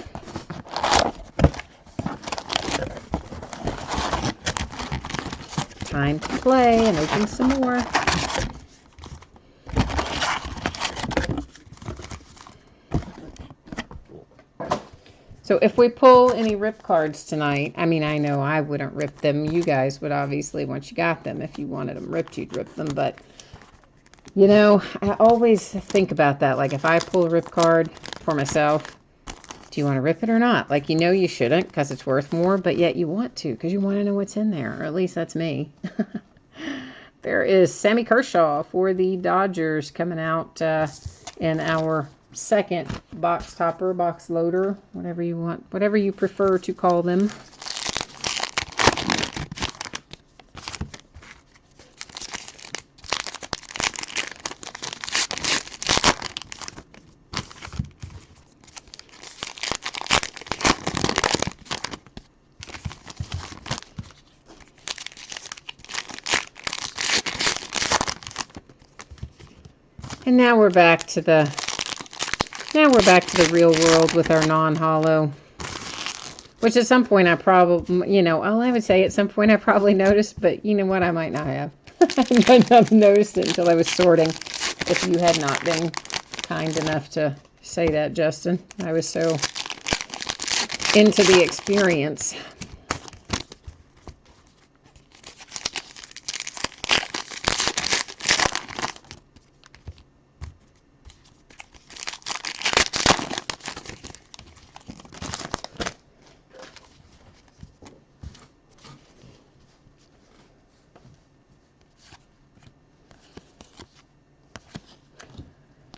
Time to play and open some more. So if we pull any rip cards tonight, I mean, I know I wouldn't rip them. You guys would obviously, once you got them, if you wanted them ripped, you'd rip them. But, I always think about that. Like, if I pull a rip card for myself, do you want to rip it or not? Like, you shouldn't because it's worth more, but yet you want to because you want to know what's in there. Or at least that's me. There is Sammy Kershaw for the Dodgers coming out in our second box topper, box loader, whatever you want, whatever you prefer to call them. And now we're back to the real world with our non-hollow, which at some point I probably, I would say at some point I probably noticed, but you know what, I might not have. I might not have noticed it until I was sorting, if you had not been kind enough to say that, Justin. I was so into the experience.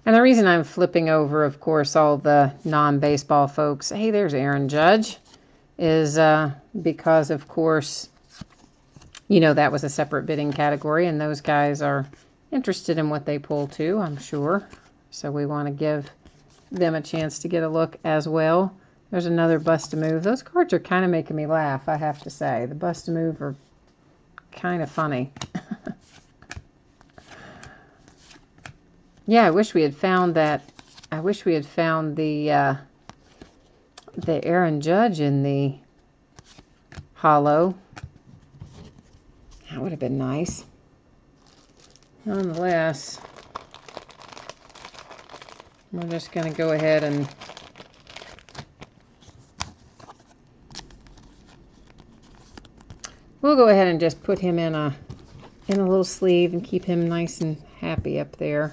And the reason I'm flipping over, of course, all the non-baseball folks, hey, there's Aaron Judge, is because, of course, that was a separate bidding category, and those guys are interested in what they pull too, I'm sure. So we want to give them a chance to get a look as well. There's another Bust-A-Move. Those cards are kind of making me laugh, I have to say. The Bust-A-Move are kind of funny. Yeah, I wish we had found that. I wish we had found the Aaron Judge in the hollow. That would have been nice. Nonetheless, we're just going to go ahead and we'll go ahead and just put him in a little sleeve and keep him nice and happy up there.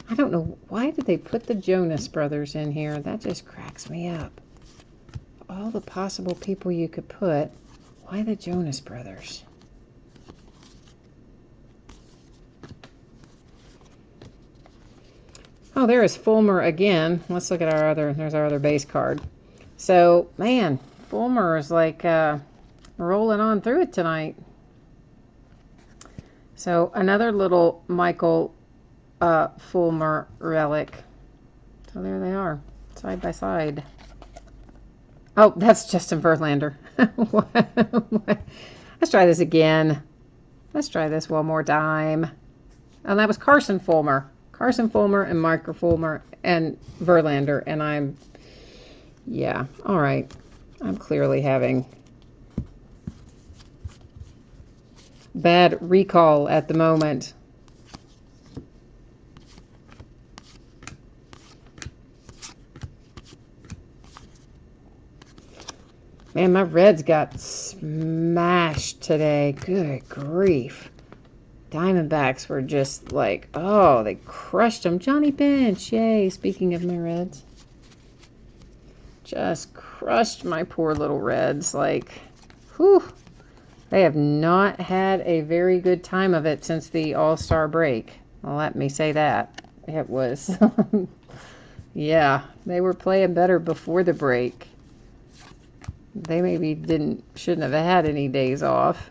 I don't know, why did they put the Jonas Brothers in here? That just cracks me up. All the possible people you could put, why the Jonas Brothers? Oh, there is Fulmer again. Let's look at our other, there's our other base card. So, man, Fulmer is like rolling on through it tonight. So, another little Michael Fulmer relic. So there they are, side by side. Oh, that's Justin Verlander. Let's try this again. Let's try this one more time. And that was Carson Fulmer. Carson Fulmer and Michael Fulmer and Verlander. And I'm, yeah, all right. I'm clearly having bad recall at the moment. Man, my Reds got smashed today. Good grief. Diamondbacks were just like, oh, they crushed them. Johnny Bench, yay. Speaking of my Reds. Just crushed my poor little Reds. Like, whew. They have not had a very good time of it since the All-Star break. Well, let me say that. It was, yeah, they were playing better before the break. They maybe shouldn't have had any days off.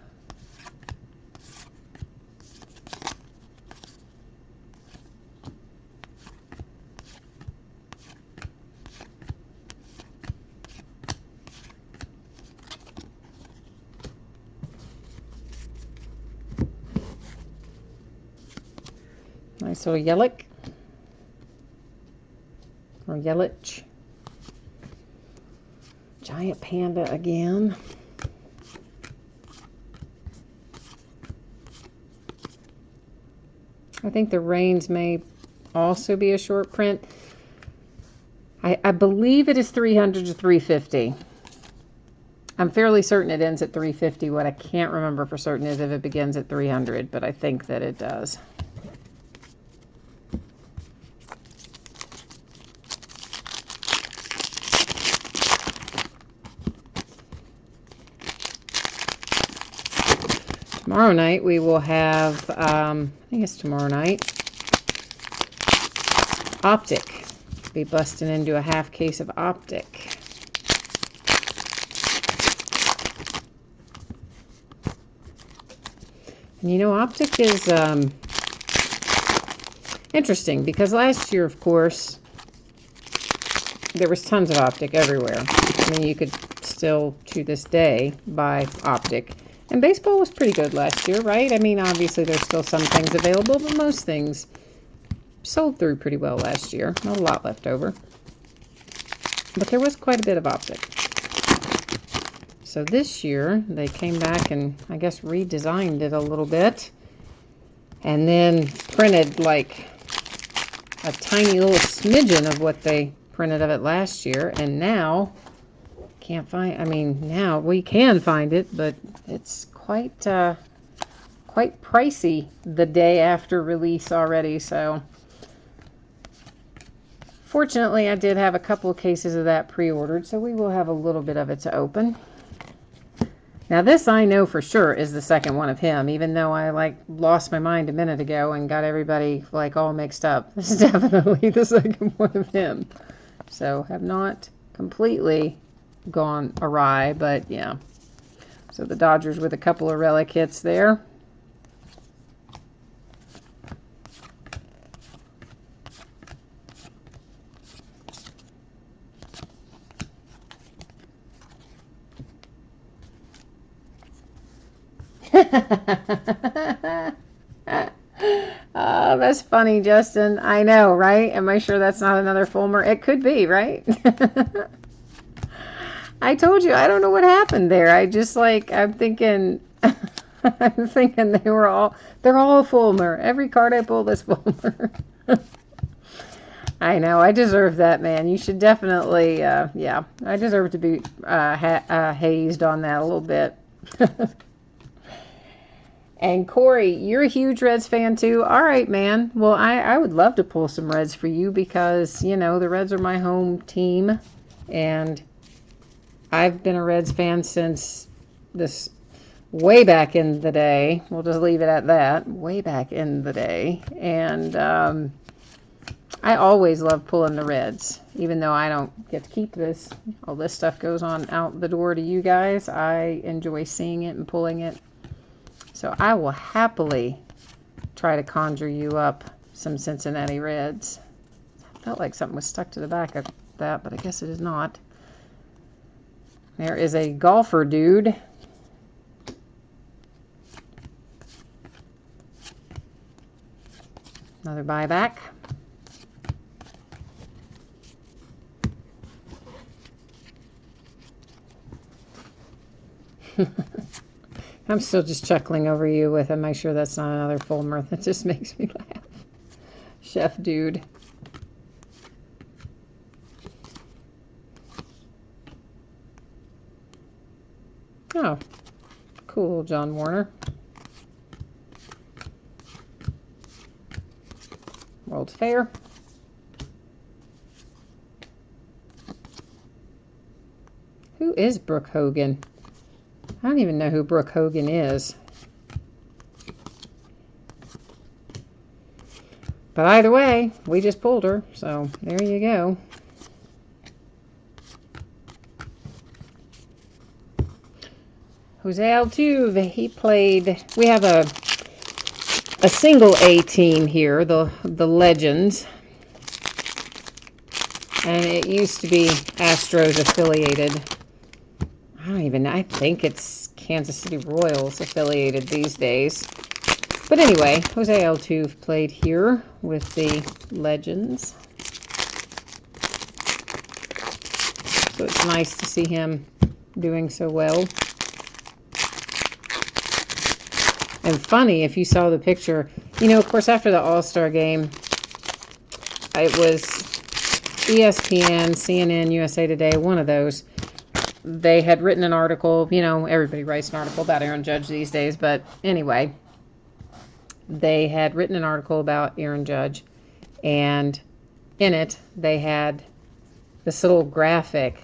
Nice little Yelich. Or Yelich. Giant Panda again. I think the Reigns may also be a short print. I believe it is 300 to 350. I'm fairly certain it ends at 350. What I can't remember for certain is if it begins at 300, but I think that it does. Tomorrow night we will have, I think it's tomorrow night, Optic. Be busting into a half case of Optic. And you know, Optic is interesting because last year, of course, there was tons of Optic everywhere. I mean, you could still, to this day, buy Optic. And baseball was pretty good last year, right? I mean, obviously there's still some things available, but most things sold through pretty well last year. Not a lot left over. But there was quite a bit of Optic. So this year, they came back and, I guess, redesigned it a little bit. And then printed, like, a tiny little smidgen of what they printed of it last year. And now, can't find, I mean, now we can find it, but it's quite pricey the day after release already. So fortunately, I did have a couple of cases of that pre-ordered, so we will have a little bit of it to open. Now this I know for sure is the second one of him, even though I like lost my mind a minute ago and got everybody like all mixed up. This is definitely the second one of him. So have not completely gone awry, but yeah. So the Dodgers with a couple of relic hits there. Oh, that's funny, Justin. I know, right? Am I sure that's not another Fulmer? It could be, right? I told you, I don't know what happened there. I just like, I'm thinking, I'm thinking they're all Fulmer. Every card I pull is Fulmer. I know, I deserve that, man. You should definitely, yeah, I deserve to be hazed on that a little bit. And Corey, you're a huge Reds fan too. All right, man. Well, I would love to pull some Reds for you because, you know, the Reds are my home team. And I've been a Reds fan since this way back in the day. We'll just leave it at that. Way back in the day. And I always love pulling the Reds. Even though I don't get to keep this. All this stuff goes on out the door to you guys. I enjoy seeing it and pulling it. So I will happily try to conjure you up some Cincinnati Reds. I felt like something was stuck to the back of that, but I guess it is not. There is a golfer dude. Another buyback. I'm still just chuckling over you with, am I sure that's not another Fulmer? That just makes me laugh. Chef dude. Oh, cool, John Warner. World's Fair. Who is Brooke Hogan? I don't even know who Brooke Hogan is. But either way, we just pulled her, so there you go. Jose Altuve, he played, we have a single A team here, the Legends. And it used to be Astros affiliated. I think it's Kansas City Royals affiliated these days. But anyway, Jose Altuve played here with the Legends. So it's nice to see him doing so well. And funny, if you saw the picture, you know, of course, after the All-Star game, it was ESPN, CNN, USA Today, one of those. They had written an article, you know, everybody writes an article about Aaron Judge these days, but anyway, they had written an article about Aaron Judge, and in it, they had this little graphic,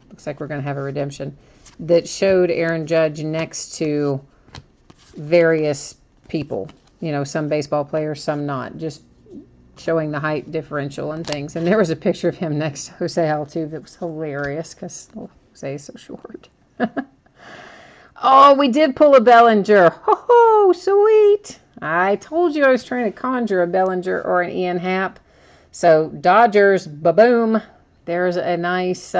looks like we're going to have a redemption, that showed Aaron Judge next to various people, you know, some baseball players, some not, just showing the height differential and things. And there was a picture of him next to Jose Altuve that was hilarious because Jose is so short. Oh, we did pull a Bellinger. Oh, sweet. I told you I was trying to conjure a Bellinger or an Ian Happ. So Dodgers, ba-boom. There's a nice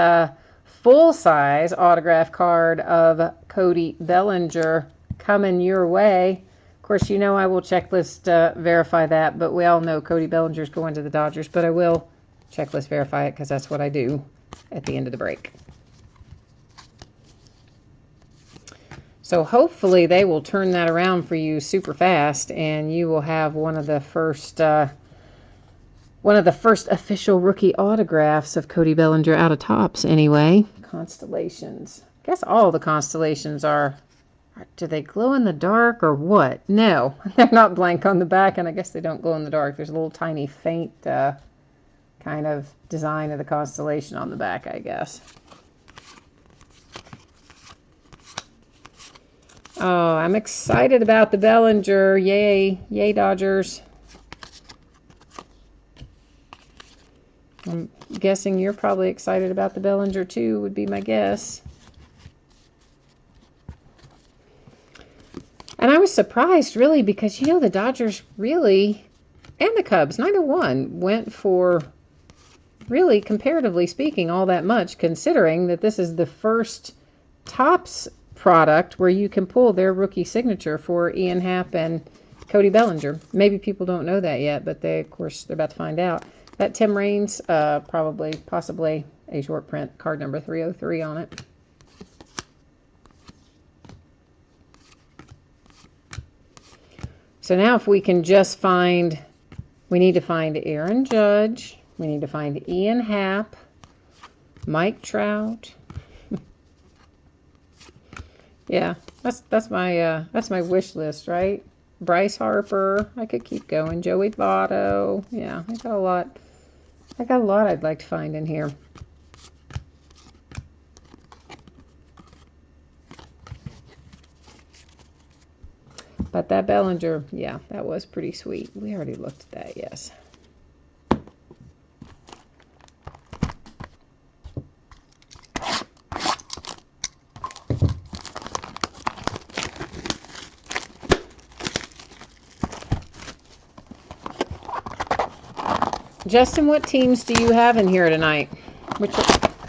full-size autograph card of Cody Bellinger coming your way. Of course, you know I will checklist verify that, but we all know Cody Bellinger's going to the Dodgers, but I will checklist verify it because that's what I do at the end of the break. So hopefully they will turn that around for you super fast, and you will have one of the first official rookie autographs of Cody Bellinger out of Topps anyway. Constellations. I guess all the constellations are, do they glow in the dark or what? No, they're not blank on the back, and I guess they don't glow in the dark. There's a little tiny faint kind of design of the constellation on the back, I guess. Oh, I'm excited about the Bellinger. Yay. Yay, Dodgers. I'm guessing you're probably excited about the Bellinger too, would be my guess. And I was surprised, really, because, you know, the Dodgers really, and the Cubs, neither one went for, really, comparatively speaking, all that much, considering that this is the first Topps product where you can pull their rookie signature for Ian Happ and Cody Bellinger. Maybe people don't know that yet, but they, of course, they're about to find out. That Tim Raines, possibly a short print, card number 303 on it. So now if we can just find, we need to find Aaron Judge. We need to find Ian Happ, Mike Trout. Yeah, that's my wish list, right? Bryce Harper. I could keep going. Joey Votto. Yeah, I got a lot. I got a lot I'd like to find in here. But that Bellinger, yeah, that was pretty sweet. We already looked at that, yes. Justin, what teams do you have in here tonight?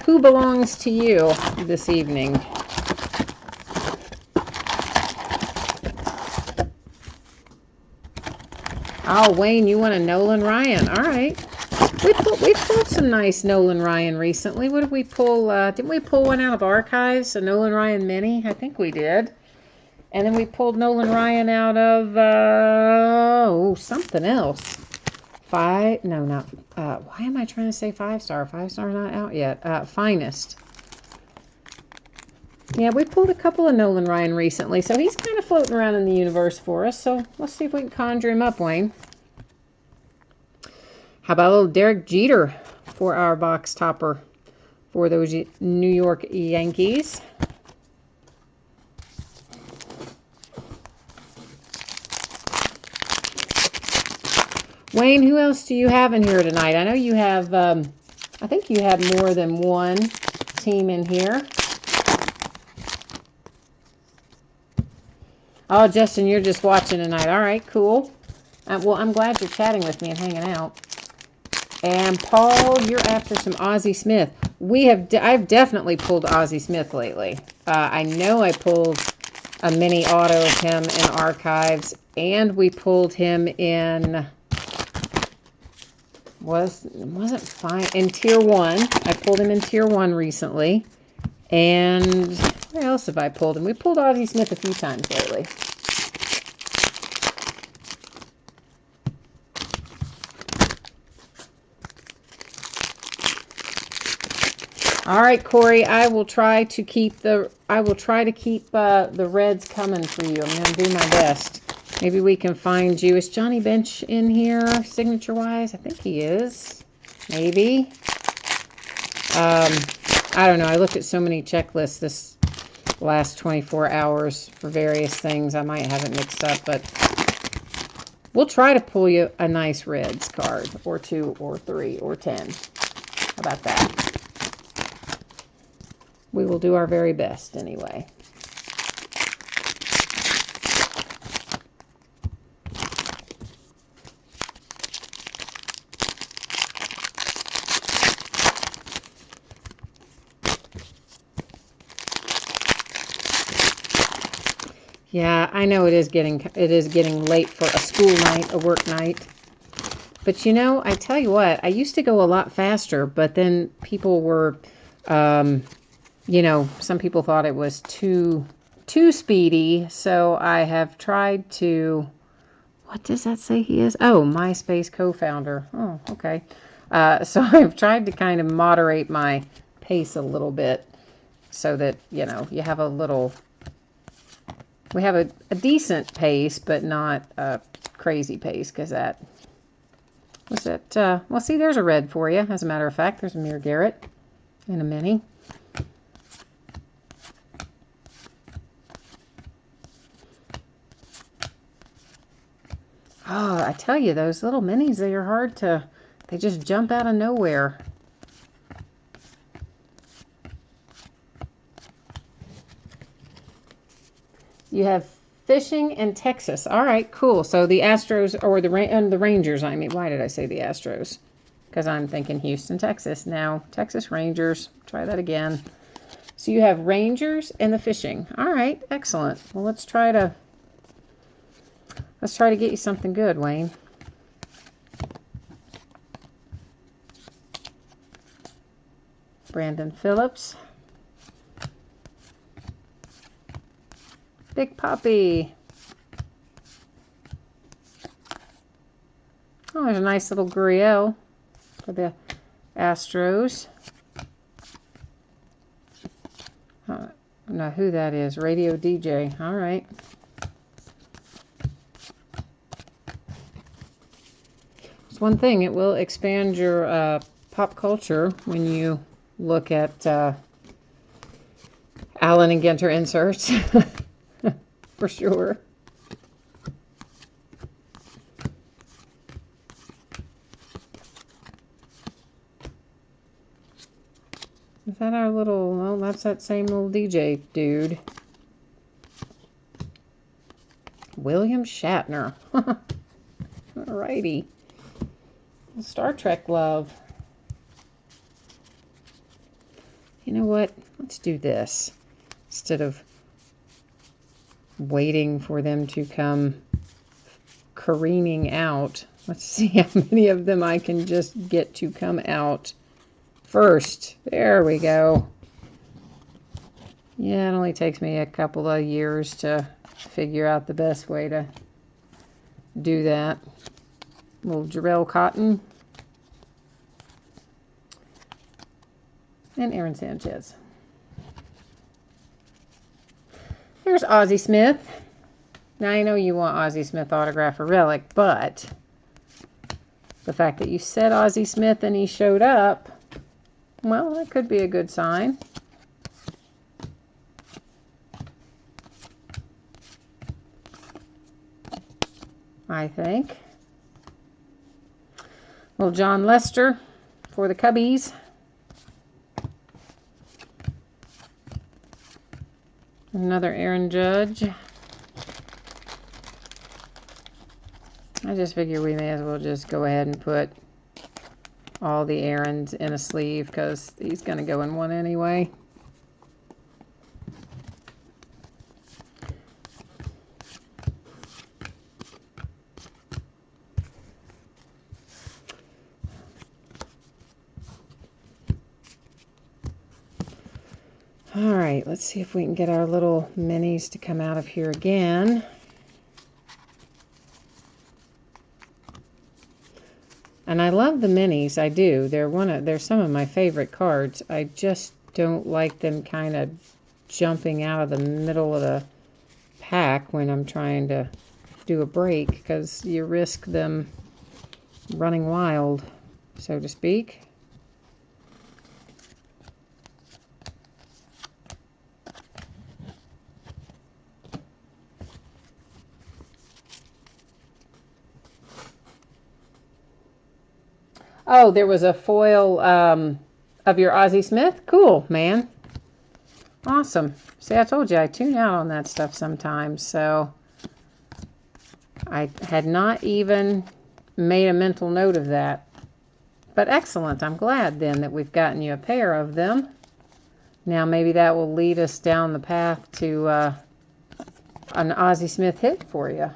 Who belongs to you this evening? Oh, Wayne, you want a Nolan Ryan. All right. We pulled some nice Nolan Ryan recently. What did we pull? Didn't we pull one out of archives? A Nolan Ryan mini? I think we did. And then we pulled Nolan Ryan out of, something else. Why am I trying to say 5-star? 5-star not out yet. Finest. Yeah, we pulled a couple of Nolan Ryan recently, so he's kind of floating around in the universe for us. So let's see if we can conjure him up, Wayne. How about a little Derek Jeter for our box topper for those New York Yankees? Wayne, who else do you have in here tonight? I know you have, I think you have more than one team in here. Oh, Justin, you're just watching tonight. All right, cool. Well, I'm glad you're chatting with me and hanging out. And Paul, you're after some Ozzie Smith. I've definitely pulled Ozzie Smith lately. I know I pulled a mini auto of him in archives, and we pulled him in wasn't fine in tier 1. I pulled him in tier 1 recently. And where else have I pulled him? We pulled Ozzie Smith a few times lately. All right, Corey, I will try to keep the Reds coming for you. I'm going to do my best. Maybe we can find you. Is Johnny Bench in here, signature-wise? I think he is. Maybe. I don't know. I looked at so many checklists this last 24 hours for various things. I might have it mixed up, but we'll try to pull you a nice Reds card, or 2, or 3, or 10. How about that? We will do our very best anyway. Yeah, I know it is getting late for a school night, a work night. But you know, I tell you what, I used to go a lot faster, but then people were, you know, some people thought it was too speedy. So I have tried to, what does that say he is? Oh, MySpace co-founder. Oh, okay. So I've tried to kind of moderate my pace a little bit so that, you know, you have a little... We have a decent pace, but not a crazy pace, because that... Was that... well, see, there's a red for you, as a matter of fact. There's a Amir Garrett and a mini. Oh, I tell you, those little minis, they are hard to... They just jump out of nowhere. You have fishing in Texas. All right, cool. So the Astros, or the Rangers, I mean. Why did I say the Astros? Because I'm thinking Houston, Texas. Now, Texas Rangers. Try that again. So you have Rangers and the fishing. All right, excellent. Well, let's try to get you something good, Wayne. Brandon Phillips. Big Poppy. Oh, there's a nice little Gurriel for the Astros. I don't know who that is. Radio DJ. All right. It's one thing. It will expand your pop culture when you look at Allen and Ginter inserts. For sure. Is that our little, well, that's that same little DJ dude. William Shatner. Alrighty. Star Trek love. You know what? Let's do this. Instead of waiting for them to come careening out. Let's see how many of them I can just get to come out first. There we go. Yeah, it only takes me a couple of years to figure out the best way to do that. Little Jarrell Cotton. And Aaron Sanchez. Here's Ozzie Smith. Now, I know you want Ozzie Smith autograph or relic, but the fact that you said Ozzie Smith and he showed up, well, that could be a good sign. I think. Little John Lester for the Cubbies. Another Aaron Judge. I just figure we may as well just go ahead and put all the Aarons in a sleeve because he's going to go in one anyway. All right, let's see if we can get our little minis to come out of here again. And I love the minis, I do. They're some of my favorite cards. I just don't like them kind of jumping out of the middle of the pack when I'm trying to do a break because you risk them running wild, so to speak. Oh, there was a foil of your Ozzie Smith? Cool, man. Awesome. See, I told you I tune out on that stuff sometimes, so I had not even made a mental note of that. But excellent. I'm glad then that we've gotten you a pair of them. Now maybe that will lead us down the path to an Ozzie Smith hit for you.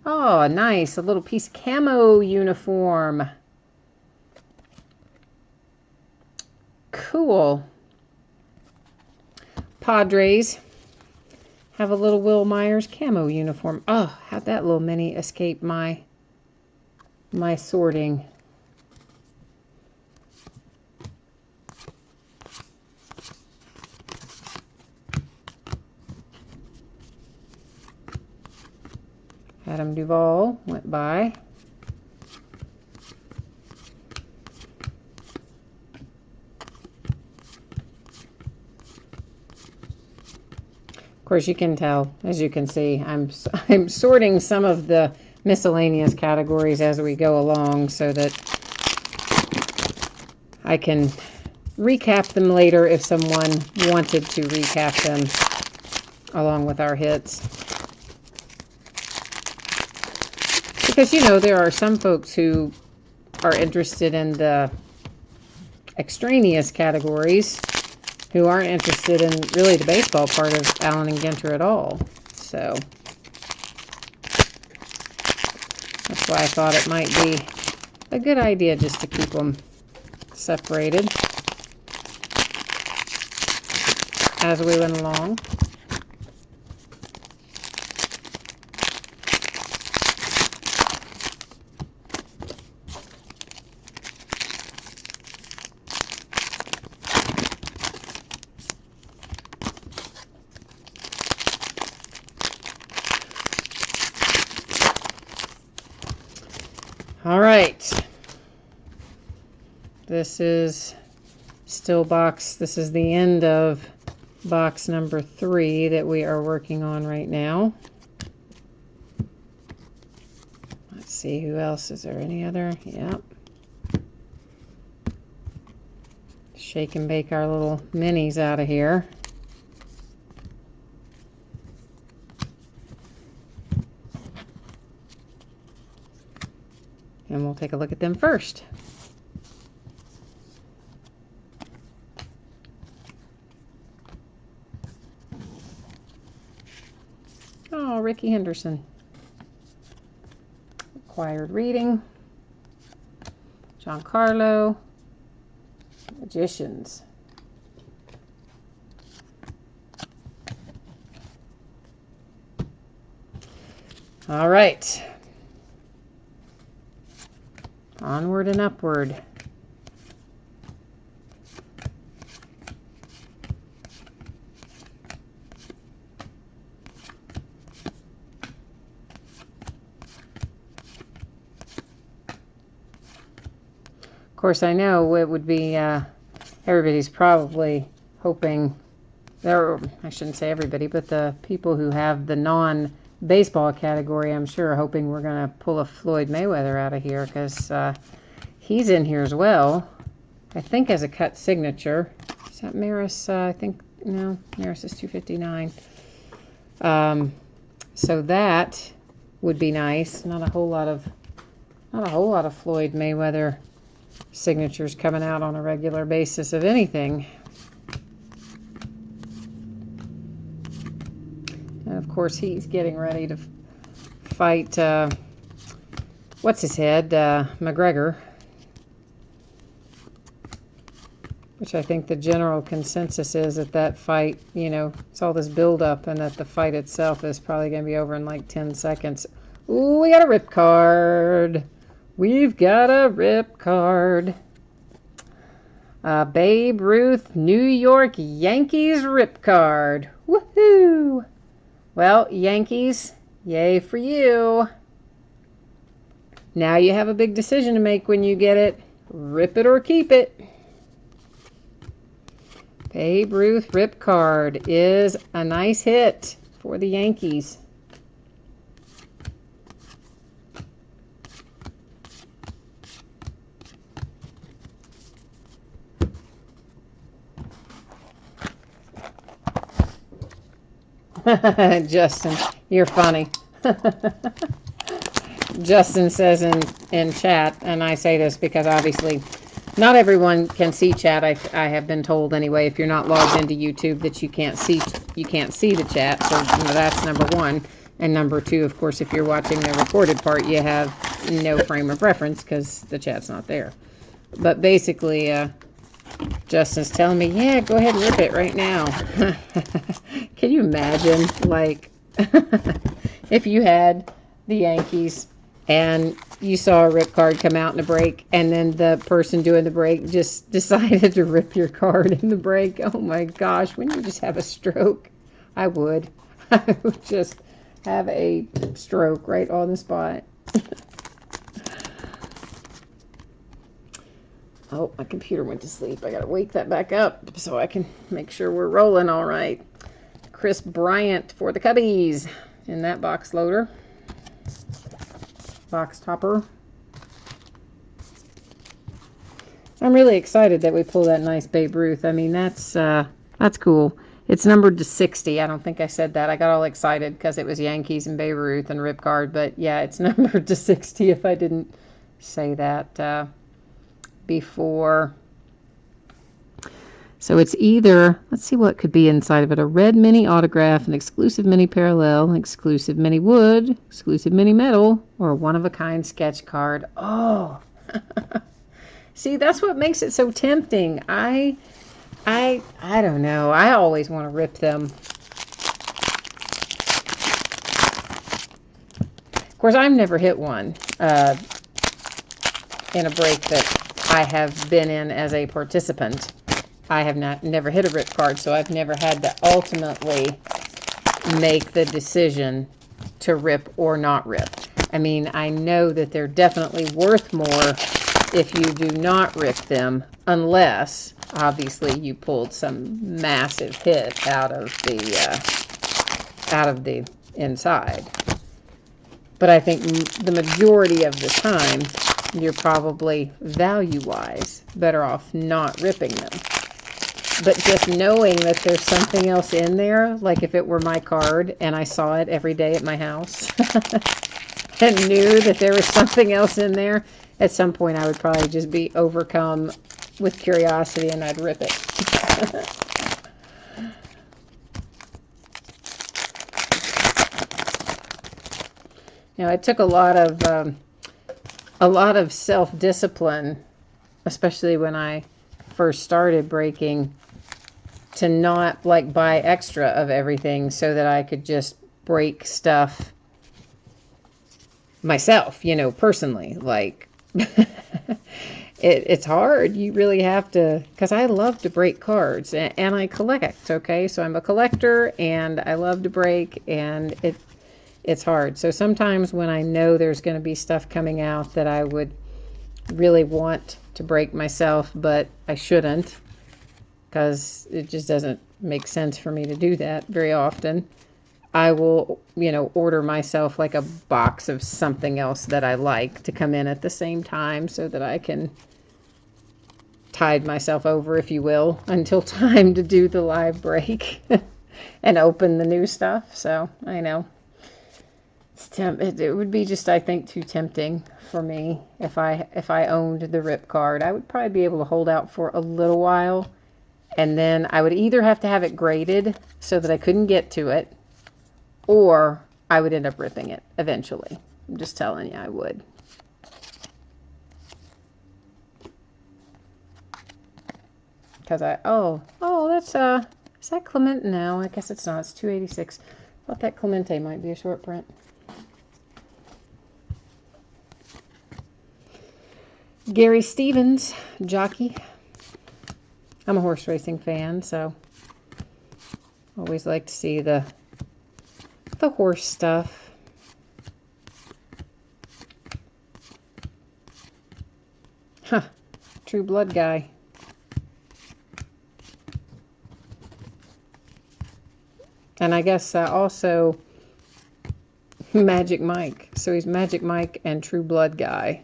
Oh, nice. A little piece of camo uniform. Cool. Padres have a little Will Myers camo uniform. Oh, how'd that little mini escape my sorting? Adam Duvall went by. Of course, you can tell, as you can see, I'm sorting some of the miscellaneous categories as we go along so that I can recap them later if someone wanted to recap them along with our hits. Because, you know, there are some folks who are interested in the extraneous categories who aren't interested in really the baseball part of Allen and Ginter at all. So that's why I thought it might be a good idea just to keep them separated as we went along. All right. This is still box. This is the end of box number 3 that we are working on right now. Let's see who else. Is there any other? Yep. Shake and bake our little minis out of here. And we'll take a look at them first. Oh, Ricky Henderson. Required reading. Giancarlo. Magicians. All right. Onward and upward. Of course, I know it would be, everybody's probably hoping, I shouldn't say everybody, but the people who have the non-baseball category, I'm sure, are hoping we're going to pull a Floyd Mayweather out of here, because he's in here as well, I think as a cut signature. Is that Maris? I think, no, Maris is 259. So that would be nice. Not a whole lot of Floyd Mayweather signatures coming out on a regular basis of anything. And of course he's getting ready to fight what's his head, McGregor, which I think the general consensus is that that fight, you know, it's all this build up, and that the fight itself is probably going to be over in like 10 seconds. Ooh, we got a rip card. We've got a rip card. Babe Ruth, New York Yankees rip card. Woohoo! Well, Yankees, yay for you. Now you have a big decision to make when you get it. Rip it or keep it. Babe Ruth rip card is a nice hit for the Yankees. Justin, you're funny. Justin says in chat, and I say this because obviously not everyone can see chat. I have been told anyway, if you're not logged into YouTube, that you can't see the chat. So you know, that's number one. And number two, of course, if you're watching the recorded part, you have no frame of reference because the chat's not there. But basically, Justin's telling me, yeah, go ahead and rip it right now. Can you imagine, like, if you had the Yankees and you saw a rip card come out in a break, and then the person doing the break just decided to rip your card in the break? Oh my gosh, wouldn't you just have a stroke? I would. I would just have a stroke right on the spot. Oh, my computer went to sleep. I gotta wake that back up so I can make sure we're rolling all right. Chris Bryant for the Cubbies in that box loader. Box topper. I'm really excited that we pulled that nice Babe Ruth. I mean, that's cool. It's numbered to 60. I don't think I said that. I got all excited because it was Yankees and Babe Ruth and rip card. But yeah, it's numbered to 60 if I didn't say that before. So it's either, let's see what could be inside of it, a red mini autograph, an exclusive mini parallel, an exclusive mini wood, exclusive mini metal, or a one-of-a-kind sketch card. Oh, see, that's what makes it so tempting. I don't know. I always want to rip them. Of course, I've never hit one in a break that I have been in as a participant. I have never hit a rip card, so I've never had to ultimately make the decision to rip or not rip. I mean, I know that they're definitely worth more if you do not rip them, unless, obviously, you pulled some massive hit out of the inside. But I think the majority of the time, you're probably, value-wise, better off not ripping them. But just knowing that there's something else in there, like if it were my card and I saw it every day at my house and knew that there was something else in there, at some point I would probably just be overcome with curiosity and I'd rip it. You know, it took a lot of self-discipline, especially when I first started breaking, to not like buy extra of everything so that I could just break stuff myself, you know, personally. Like, it's hard. You really have to, because I love to break cards and I collect, okay? So I'm a collector and I love to break, and it's hard. So sometimes when I know there's going to be stuff coming out that I would really want to break myself, but I shouldn't, because it just doesn't make sense for me to do that very often, I will, you know, order myself like a box of something else that I like to come in at the same time so that I can tide myself over, if you will, until time to do the live break and open the new stuff. So I know it would be just, I think, too tempting for me if I owned the rip card. I would probably be able to hold out for a little while, and then I would either have to have it graded so that I couldn't get to it, or I would end up ripping it eventually. I'm just telling you, I would. Because that's, is that Clement? No, I guess it's not. It's 286. I thought that Clemente might be a short print. Gary Stevens, jockey. I'm a horse racing fan, so always like to see the horse stuff. Huh, True Blood guy. And I guess also Magic Mike. So he's Magic Mike and True Blood guy.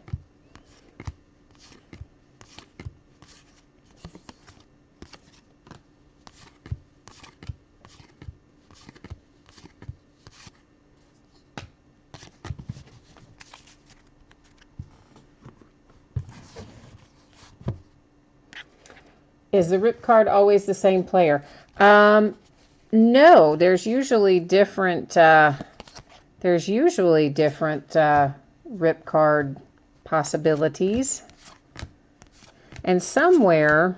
Is the rip card always the same player? No, there's usually different. Rip card possibilities, and somewhere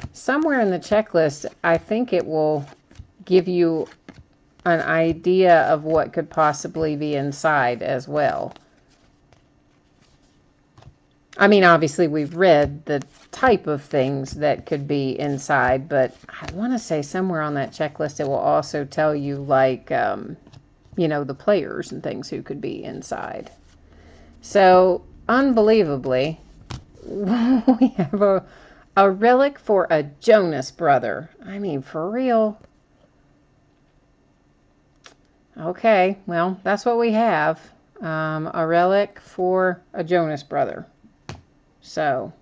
in the checklist, I think it will give you an idea of what could possibly be inside as well. I mean, obviously, we've read the type of things that could be inside, but I want to say somewhere on that checklist, it will also tell you, like, you know, the players and things who could be inside. So, unbelievably, we have a relic for a Jonas brother. I mean, for real. Okay, well, that's what we have. A relic for a Jonas brother. So,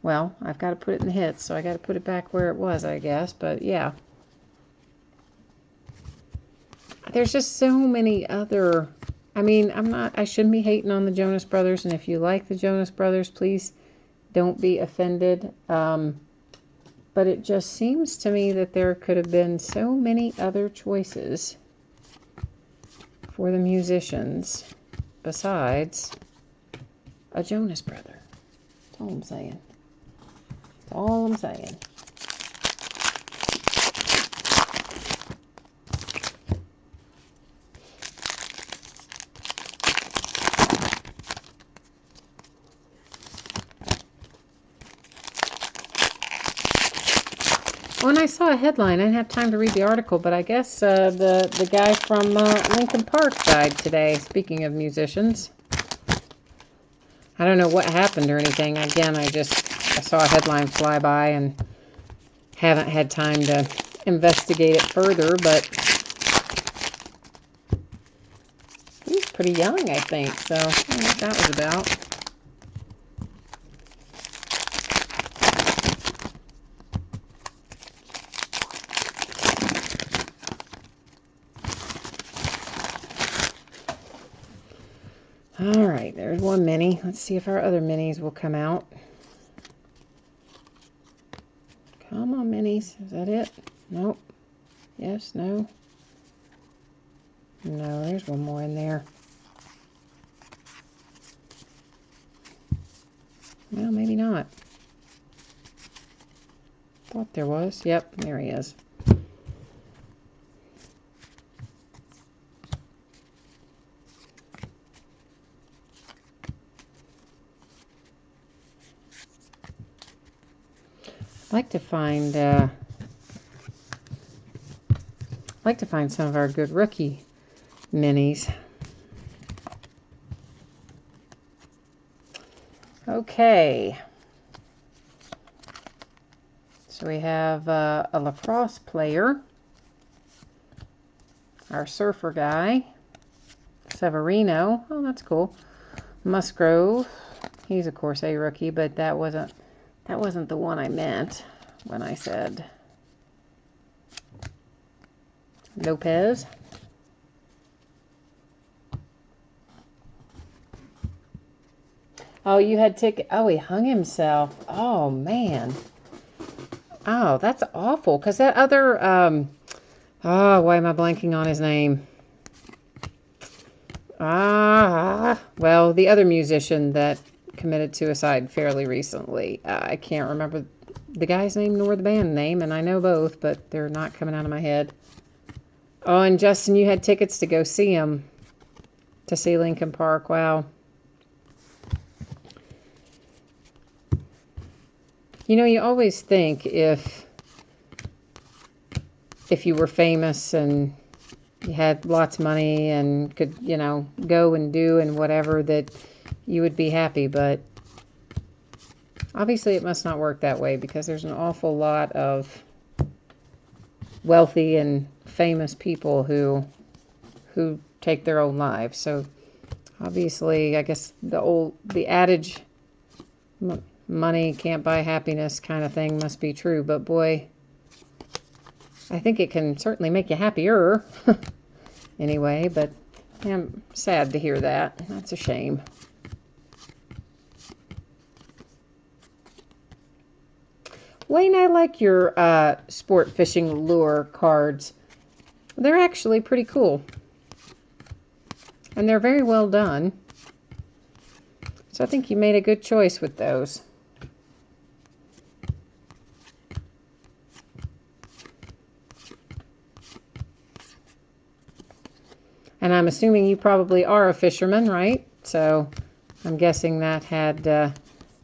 well, I've got to put it in the hits, so I got to put it back where it was, I guess. But yeah, there's just so many other. I mean, I shouldn't be hating on the Jonas Brothers, and if you like the Jonas Brothers, please don't be offended. But it just seems to me that there could have been so many other choices for the musicians besides a Jonas brother. That's all I'm saying. That's all I'm saying. When I saw a headline, I didn't have time to read the article, but I guess the guy from Lincoln Park died today. Speaking of musicians, I don't know what happened or anything. Again, I saw a headline fly by and haven't had time to investigate it further, but he was pretty young, I think. So I don't know what that was about. All right, there's one mini. Let's see if our other minis will come out. Come on, minis. Is that it? Nope. Yes, no. No, there's one more in there. Well, maybe not. Thought there was. Yep, there he is. I'd like to find some of our good rookie minis. Okay. So we have a lacrosse player, our surfer guy, Severino. Oh, that's cool. Musgrove. He's of course a rookie, but that wasn't the one I meant when I said Lopez. Oh, you had ticket. Oh, he hung himself. Oh, man. Oh, that's awful. Because that other, oh, why am I blanking on his name? Well, the other musician that committed suicide fairly recently. I can't remember the guy's name nor the band name, and I know both, but they're not coming out of my head. Oh, and Justin, you had tickets to go see him, to see Lincoln Park. Wow. You know, you always think if you were famous and you had lots of money and could, you know, go and do and whatever, that you would be happy, but obviously it must not work that way, because there's an awful lot of wealthy and famous people who take their own lives. So obviously, I guess the adage, money can't buy happiness kind of thing must be true, but boy, I think it can certainly make you happier. Anyway, but I'm sad to hear that. That's a shame. Wayne, I like your sport fishing lure cards. They're actually pretty cool. And they're very well done. So I think you made a good choice with those. And I'm assuming you probably are a fisherman, right? So I'm guessing that had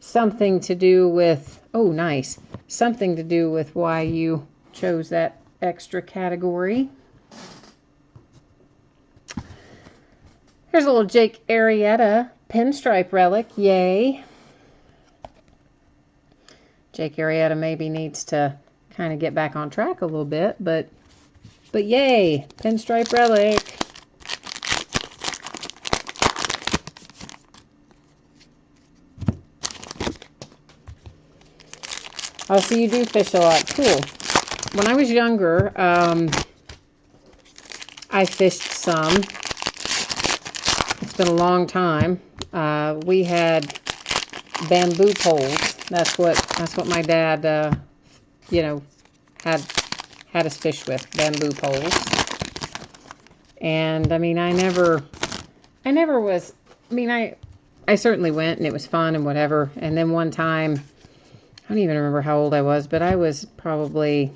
something to do with, oh, nice. Something to do with why you chose that extra category. Here's a little Jake Arrieta pinstripe relic. Yay. Jake Arrieta maybe needs to kind of get back on track a little bit, but yay, pinstripe relic. Oh, so you do fish a lot. Cool. When I was younger, I fished some. It's been a long time. We had bamboo poles. That's what my dad, you know, had us fish with, bamboo poles. And I mean, I never was. I mean, I certainly went and it was fun and whatever. And then one time, I don't even remember how old I was, but I was probably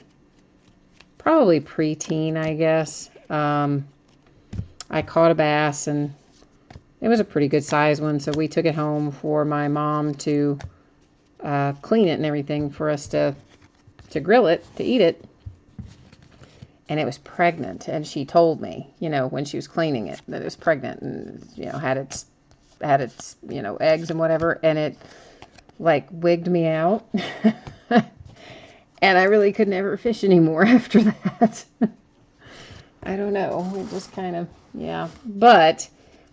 preteen, I guess. I caught a bass, and it was a pretty good size one, so we took it home for my mom to clean it and everything for us to to grill it, to eat it. And it was pregnant. And she told me, you know, when she was cleaning it, that it was pregnant and, you know, had its, you know, eggs and whatever. And it, like, wigged me out. And I really could never fish anymore after that. I don't know. It just kind of, yeah. But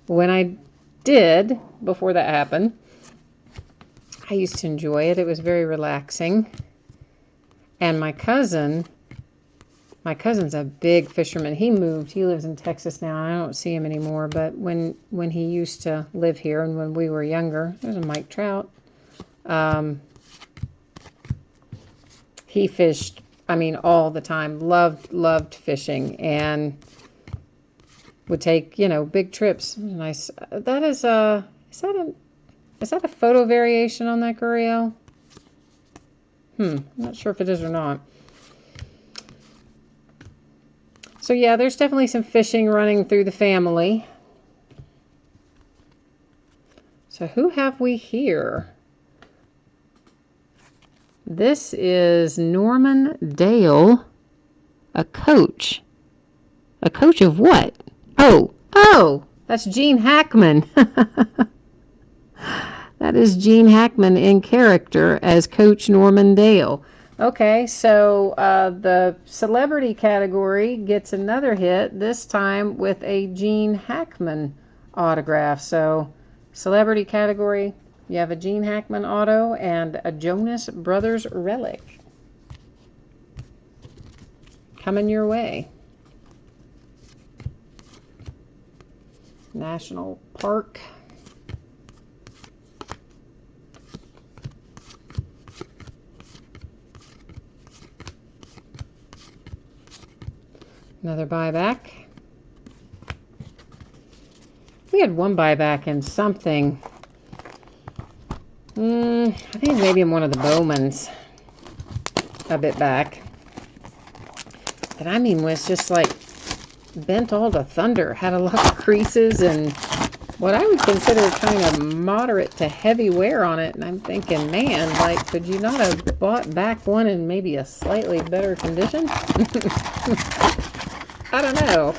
when I did, before that happened, I used to enjoy it. It was very relaxing. And my cousin's a big fisherman. He moved. He lives in Texas now. I don't see him anymore. But when he used to live here and when we were younger, there's a Mike Trout. He fished, I mean, all the time. Loved fishing and would take, you know, big trips. Nice. That is a photo variation on that Guriel? I'm not sure if it is or not. So yeah, there's definitely some fishing running through the family. So who have we here? This is Norman Dale, a coach. A coach of what? Oh, that's Gene Hackman. That is Gene Hackman in character as Coach Norman Dale. Okay, so the celebrity category gets another hit, this time with a Gene Hackman autograph. So celebrity category, you have a Gene Hackman auto and a Jonas Brothers relic coming your way. National Park. Another buyback. We had one buyback in something. I think maybe in one of the Bowmans a bit back. But I mean, was just like bent all to thunder. Had a lot of creases and what I would consider kind of moderate to heavy wear on it. And I'm thinking, man, like, could you not have bought back one in maybe a slightly better condition? I don't know.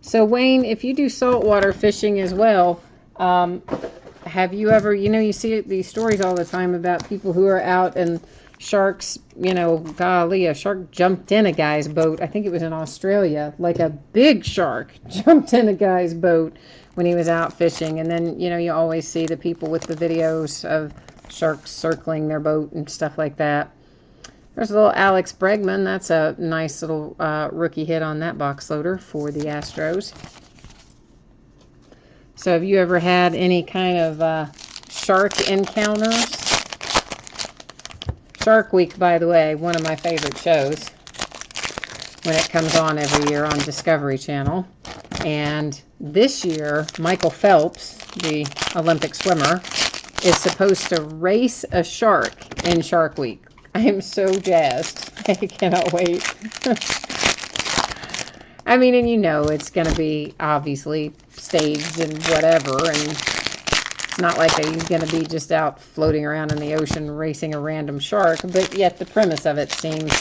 So Wayne, if you do saltwater fishing as well, have you ever, you know, you see these stories all the time about people who are out and sharks, you know, golly, a shark jumped in a guy's boat. I think it was in Australia, like a big shark jumped in a guy's boat when he was out fishing. And then, you know, you always see the people with the videos of sharks circling their boat and stuff like that. There's a little Alex Bregman. That's a nice little rookie hit on that box loader for the Astros. So have you ever had any kind of shark encounters? Shark Week, by the way, one of my favorite shows when it comes on every year on Discovery Channel. And this year, Michael Phelps, the Olympic swimmer, is supposed to race a shark in Shark Week. I am so jazzed. I cannot wait. I mean, and you know, it's going to be obviously staged and whatever, and it's not like he's going to be just out floating around in the ocean racing a random shark, but yet the premise of it seems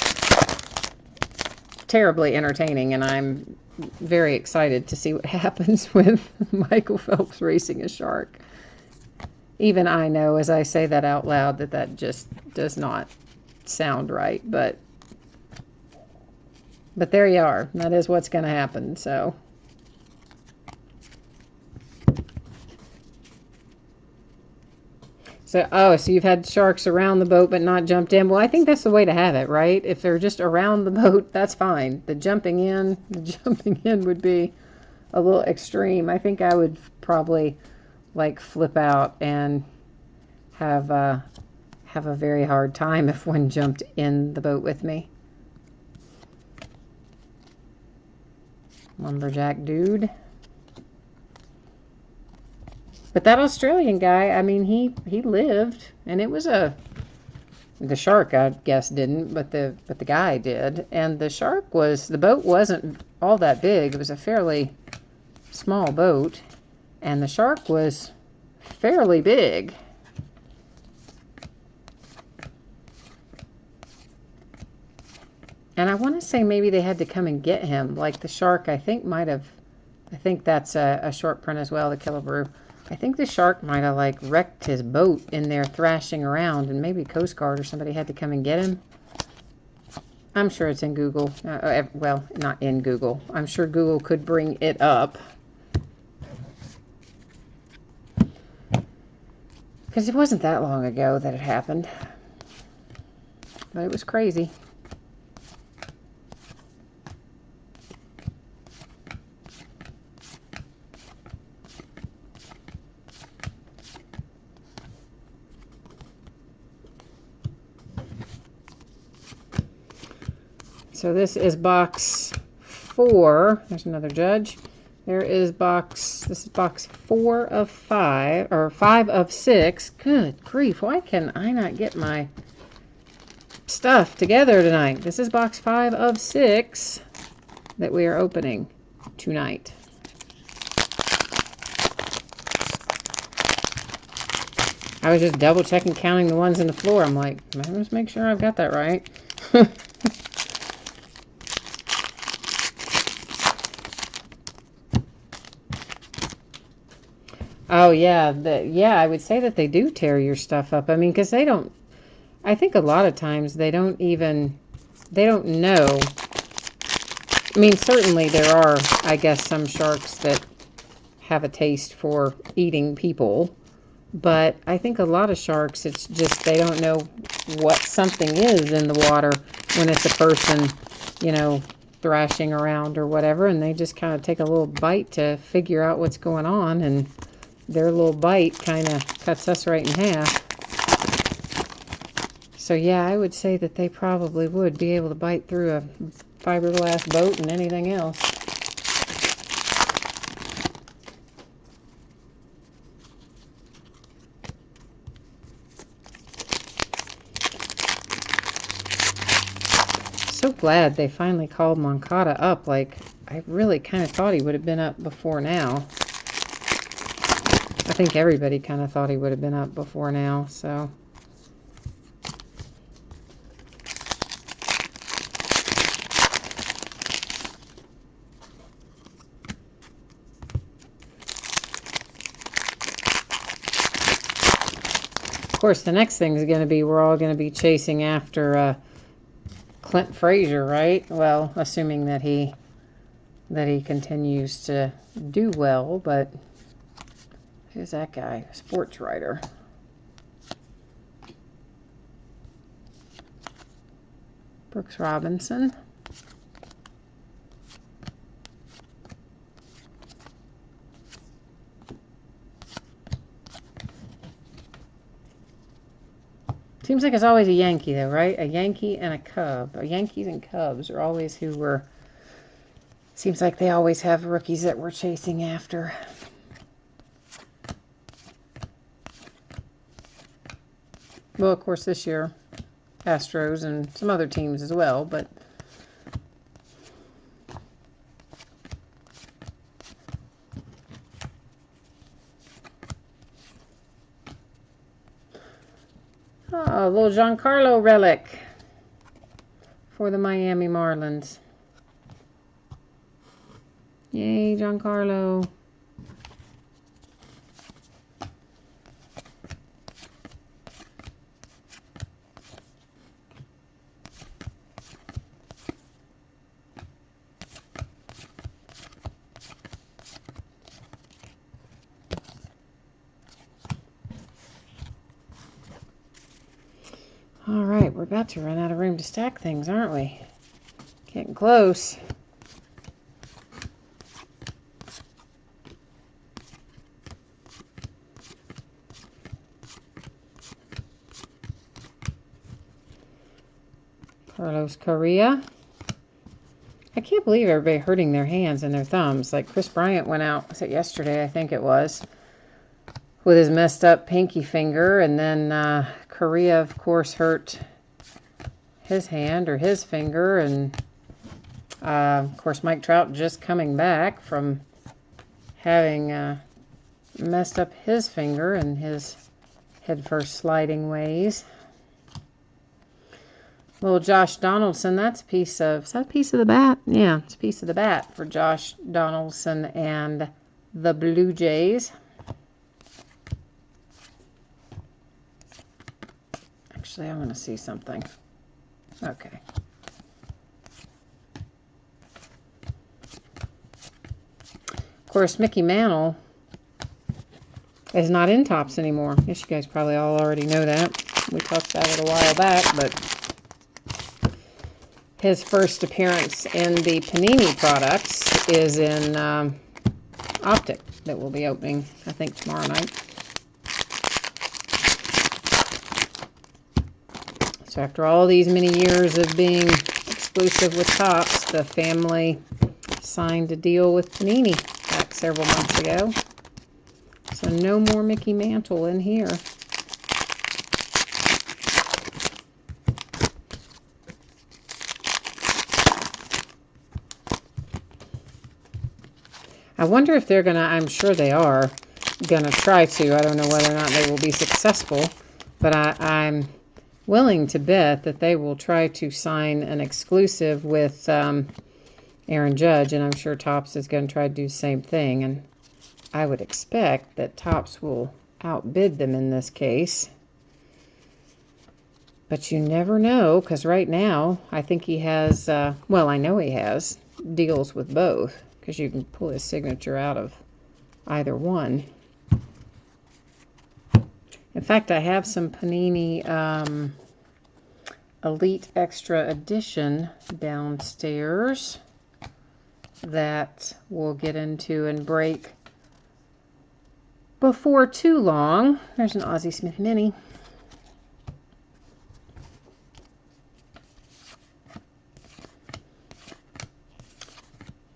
terribly entertaining, and I'm very excited to see what happens with Michael Phelps racing a shark. Even I know, as I say that out loud, that just does not sound right, but there you are. That is what's going to happen. So so you've had sharks around the boat but not jumped in. Well, I think that's the way to have it, right? If they're just around the boat, that's fine. The jumping in would be a little extreme. I think I would probably like flip out and have a very hard time if one jumped in the boat with me. Lumberjack dude. But that Australian guy, I mean, he lived, and it was the shark, I guess, didn't, but the guy did. And the boat wasn't all that big. It was a fairly small boat, and the shark was fairly big. And I want to say maybe they had to come and get him. Like the shark, I think might have, I think that's a short print as well, the Killebrew. I think the shark might have like wrecked his boat in there thrashing around, and maybe Coast Guard or somebody had to come and get him. I'm sure it's in Google. Well, not in Google. I'm sure Google could bring it up. Because it wasn't that long ago that it happened. But it was crazy. So this is box 4. There's another judge. There is this is box 4 of 5, or 5 of 6. Good grief, why can I not get my stuff together tonight? This is box 5 of 6 that we are opening tonight. I was just double checking, counting the ones in the floor. I'm like, let's make sure I've got that right. Oh, yeah. Yeah, I would say that they do tear your stuff up. I mean, because they don't, I think a lot of times they don't know. I mean, certainly there are, I guess, some sharks that have a taste for eating people. But I think a lot of sharks, it's just they don't know what something is in the water when it's a person, you know, thrashing around or whatever. And they just kind of take a little bite to figure out what's going on, and their little bite kind of cuts us right in half. So yeah, I would say that they probably would be able to bite through a fiberglass boat and anything else. So glad they finally called Moncada up. Like, I really kind of thought he would have been up before now. I think everybody kind of thought he would have been up before now, so. Of course, the next thing is going to be, we're all going to be chasing after Clint Frazier, right? Well, assuming that he continues to do well, but who's that guy? Sports writer. Brooks Robinson. Seems like it's always a Yankee, though, right? A Yankee and a Cub. Yankees and Cubs are always who we're... Seems like they always have rookies that we're chasing after. Well, of course, this year, Astros and some other teams as well, but... Oh, a little Giancarlo relic for the Miami Marlins. Yay, Giancarlo. All right, we're about to run out of room to stack things, aren't we? Getting close. Carlos Correa. I can't believe everybody hurting their hands and their thumbs. Like Chris Bryant went out, was it yesterday, I think it was, with his messed up pinky finger, and then Correa, of course, hurt his hand or his finger, and of course Mike Trout just coming back from having messed up his finger and his head first sliding ways. Little Josh Donaldson, that's a piece of, is that a piece of the bat? Yeah, it's a piece of the bat for Josh Donaldson and the Blue Jays. Actually, I want to see something. Okay. Of course, Mickey Mantle is not in Topps anymore. I guess you guys probably all already know that. We talked about it a while back, but his first appearance in the Panini products is in Optic that will be opening, I think, tomorrow night. So after all these many years of being exclusive with Topps, the family signed a deal with Panini back several months ago. So no more Mickey Mantle in here. I wonder if they're gonna, I'm sure they are gonna try to. I don't know whether or not they will be successful, but I'm willing to bet that they will try to sign an exclusive with Aaron Judge, and I'm sure Topps is going to try to do the same thing, and I would expect that Topps will outbid them in this case. But you never know, because right now, I think he has, well, I know he has deals with both, because you can pull his signature out of either one. In fact, I have some Panini Elite Extra Edition downstairs that we'll get into and break before too long. There's an Ozzie Smith Mini.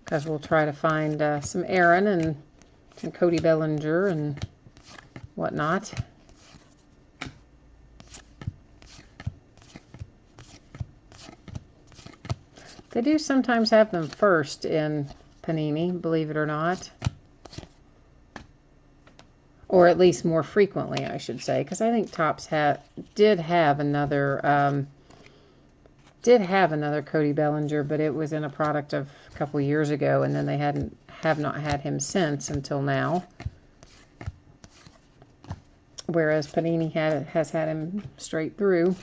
Because we'll try to find some Aaron and some Cody Bellinger and whatnot. They do sometimes have them first in Panini, believe it or not. Or at least more frequently, I should say. Because I think Topps did have another Cody Bellinger, but it was in a product of a couple years ago, and then they have not had him since until now. Whereas Panini has had him straight through.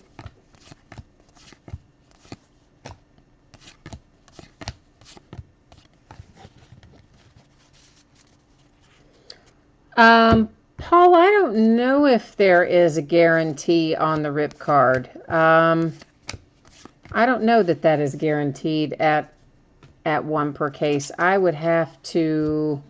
Paul, I don't know if there is a guarantee on the rip card. I don't know that is guaranteed at one per case. I will have to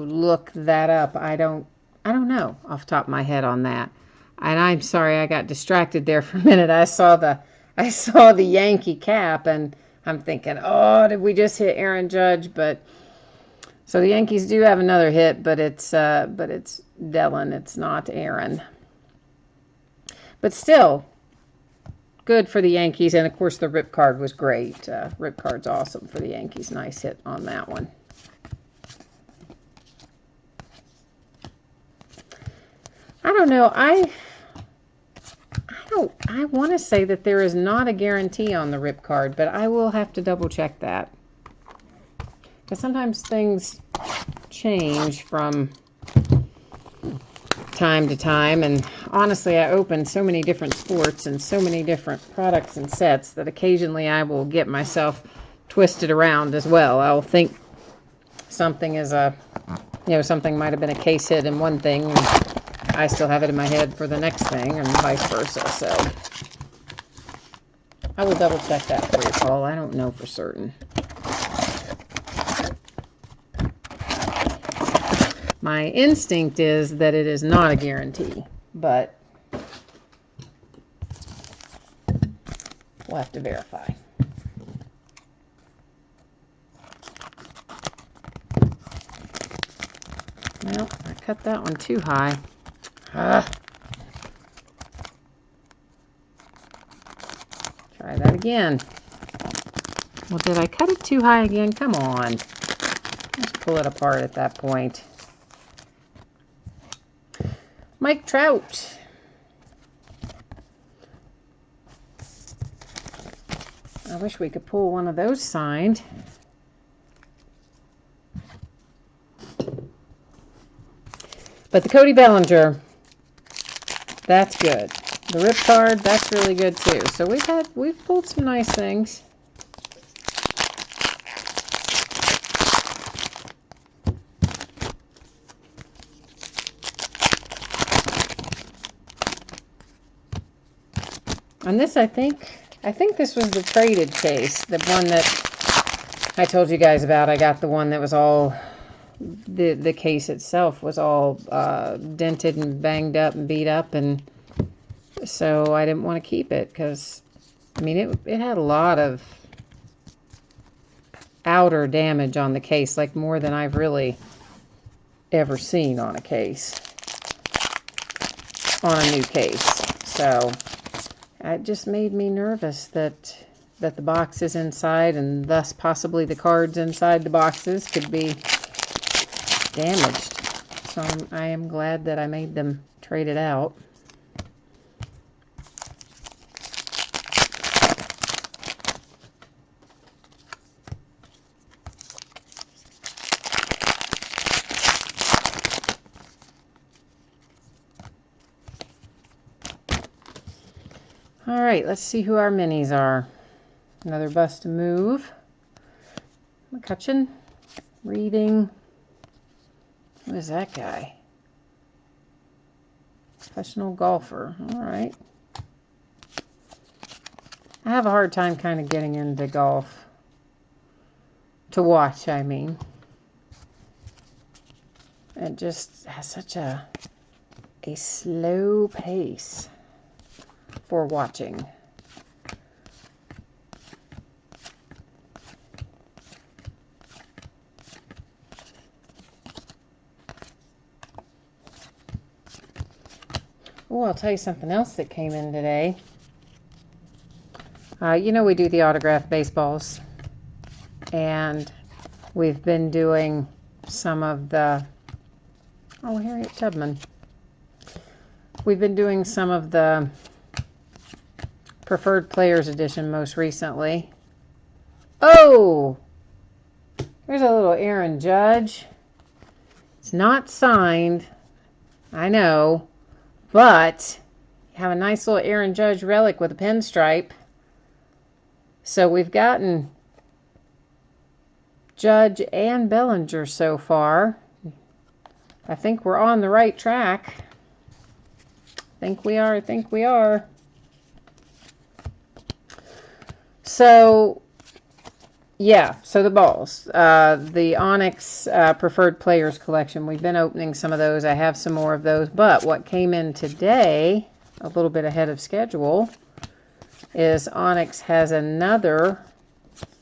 look that up. I don't know off the top of my head on that. And I'm sorry I got distracted there for a minute. I saw the Yankee cap and I'm thinking, oh, did we just hit Aaron Judge? But so the Yankees do have another hit, but it's Dellin. It's not Aaron. But still, good for the Yankees. And, of course, the rip card was great. Rip card's awesome for the Yankees. Nice hit on that one. I don't know. I want to say that there is not a guarantee on the rip card, but I will have to double check that. Because sometimes things change from time to time, and honestly I open so many different sports and so many different products and sets that occasionally I will get myself twisted around as well. I'll think something is something might have been a case hit in one thing and I still have it in my head for the next thing and vice versa. So I will double check that for you, Paul. I don't know for certain. My instinct is that it is not a guarantee, but we'll have to verify. Well, I cut that one too high. Try that again. Well, did I cut it too high again? Come on. Let's pull it apart at that point. Mike Trout. I wish we could pull one of those signed. But the Cody Bellinger, that's good. The Rip Card, that's really good too. So we've pulled some nice things. And this, I think this was the traded case, the one that I told you guys about. I got the one that was all, the case itself was all dented and banged up and beat up, and so I didn't want to keep it because, I mean, it had a lot of outer damage on the case, like more than I've really ever seen on a case, on a new case. So it just made me nervous that the boxes inside, and thus possibly the cards inside the boxes, could be damaged. So I am glad that I made them trade it out. All right, let's see who our minis are. Another bust to move. McCutcheon, Reading. Who is that guy? Professional golfer. All right. I have a hard time kind of getting into golf. To watch, I mean. It just has such a slow pace for watching. Oh, I'll tell you something else that came in today. You know, we do the autographed baseballs, and we've been doing some of the, oh, Harriet Tubman. We've been doing some of the Preferred Players Edition most recently. Oh! There's a little Aaron Judge. It's not signed, I know, but you have a nice little Aaron Judge relic with a pinstripe. So we've gotten Judge and Bellinger so far. I think we're on the right track. I think we are. So, yeah, so the balls. The Onyx Preferred Players Collection. We've been opening some of those. I have some more of those. But what came in today, a little bit ahead of schedule, is Onyx has another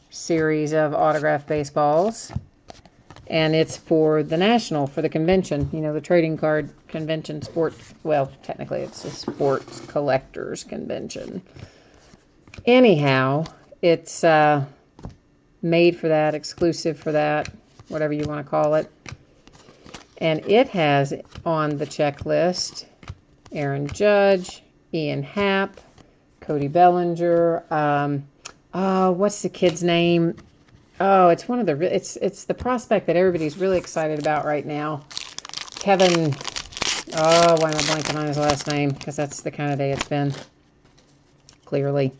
series of autographed baseballs. And it's for the National, for the convention. You know, the trading card convention, well, technically it's a sports collectors convention. Anyhow, it's made for that, exclusive for that, whatever you want to call it. And it has on the checklist Aaron Judge, Ian Happ, Cody Bellinger. What's the kid's name? Oh, it's one of the, it's the prospect that everybody's really excited about right now. Kevin, oh, why am I blanking on his last name? Because that's the kind of day it's been, clearly.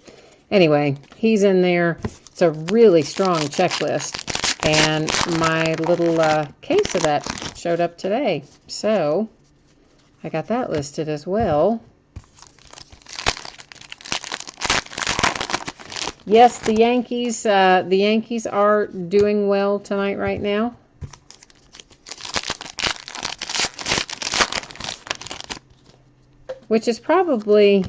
Anyway, he's in there. It's a really strong checklist. And my little case of that showed up today. So, I got that listed as well. Yes, the Yankees are doing well tonight right now. Which is probably,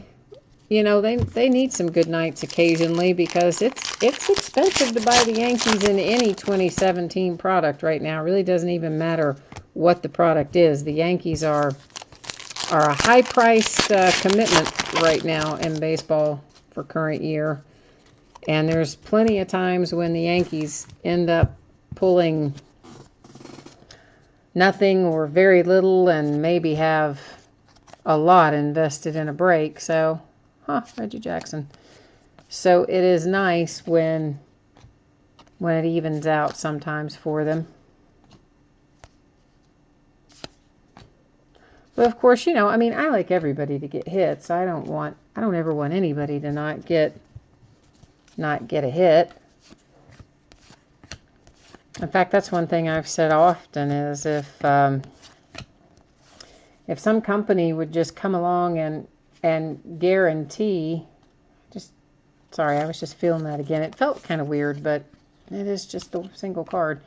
you know, they need some good nights occasionally, because it's expensive to buy the Yankees in any 2017 product right now. It really doesn't even matter what the product is. The Yankees are a high-priced commitment right now in baseball for current year. And there's plenty of times when the Yankees end up pulling nothing or very little and maybe have a lot invested in a break. So, Reggie Jackson. So it is nice when it evens out sometimes for them. But of course, you know, I mean, I like everybody to get hits. I don't ever want anybody to not get a hit. In fact, that's one thing I've said often is if some company would just come along and guarantee, sorry, I was just feeling that again. It felt kind of weird, but it is just a single card.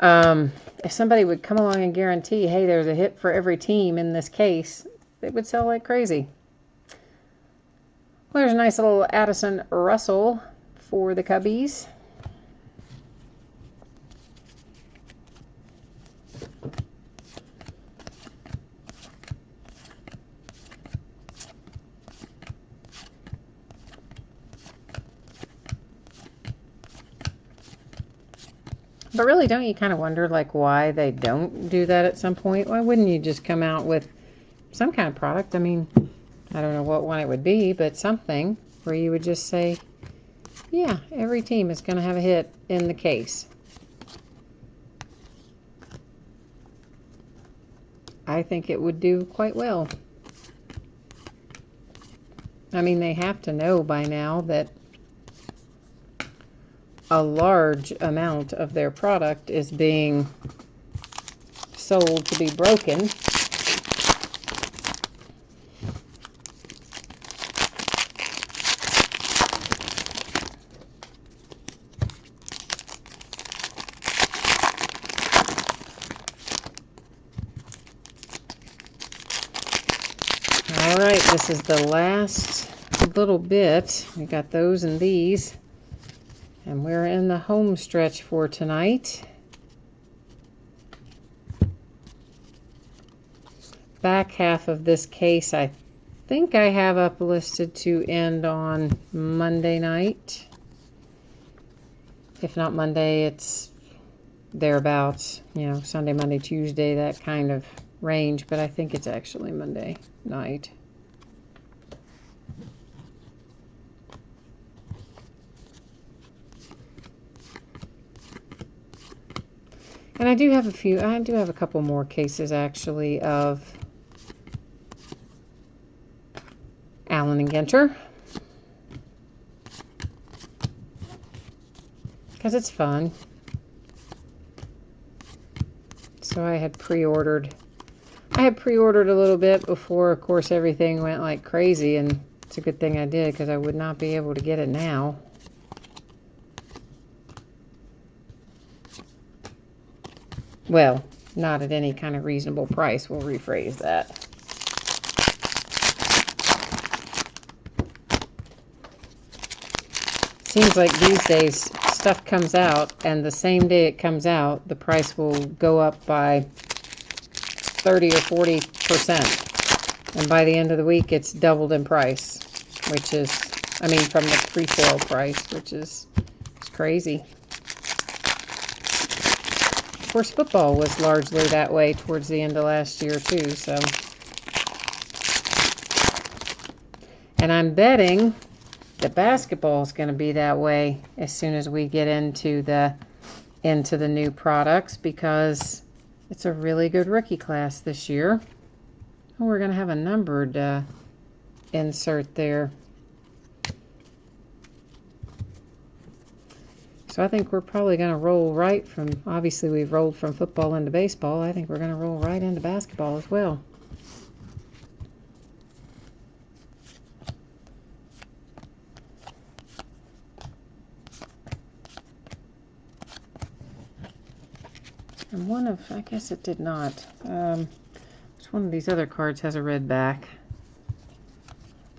If somebody would come along and guarantee, hey, there's a hit for every team in this case, it would sell like crazy. Well, there's a nice little Addison Russell for the Cubbies. But really, don't you kind of wonder, like, why they don't do that at some point? Why wouldn't you just come out with some kind of product? I mean, I don't know what one it would be, but something where you would just say, yeah, every team is going to have a hit in the case. I think it would do quite well. I mean, they have to know by now that a large amount of their product is being sold to be broken. All right, this is the last little bit. We got those and these. And we're in the home stretch for tonight. Back half of this case, I think I have up listed to end on Monday night. If not Monday, it's thereabouts, you know, Sunday, Monday, Tuesday, that kind of range. But I think it's actually Monday night. And I do have a couple more cases actually of Allen Ginter, because it's fun. So I had pre-ordered a little bit before, of course, everything went like crazy, and it's a good thing I did, because I would not be able to get it now. Well, not at any kind of reasonable price. We'll rephrase that. Seems like these days stuff comes out, and the same day it comes out, the price will go up by 30 or 40%. And by the end of the week, it's doubled in price, which is, I mean, from the pre-sale price, which is crazy. Of course, football was largely that way towards the end of last year, too, so. And I'm betting that basketball is going to be that way as soon as we get into the new products, because it's a really good rookie class this year. Oh, we're going to have a numbered insert there. So I think we're probably going to roll right from, obviously we've rolled from football into baseball. I think we're going to roll right into basketball as well. And one of, I guess it did not. Which one of these other cards has a red back?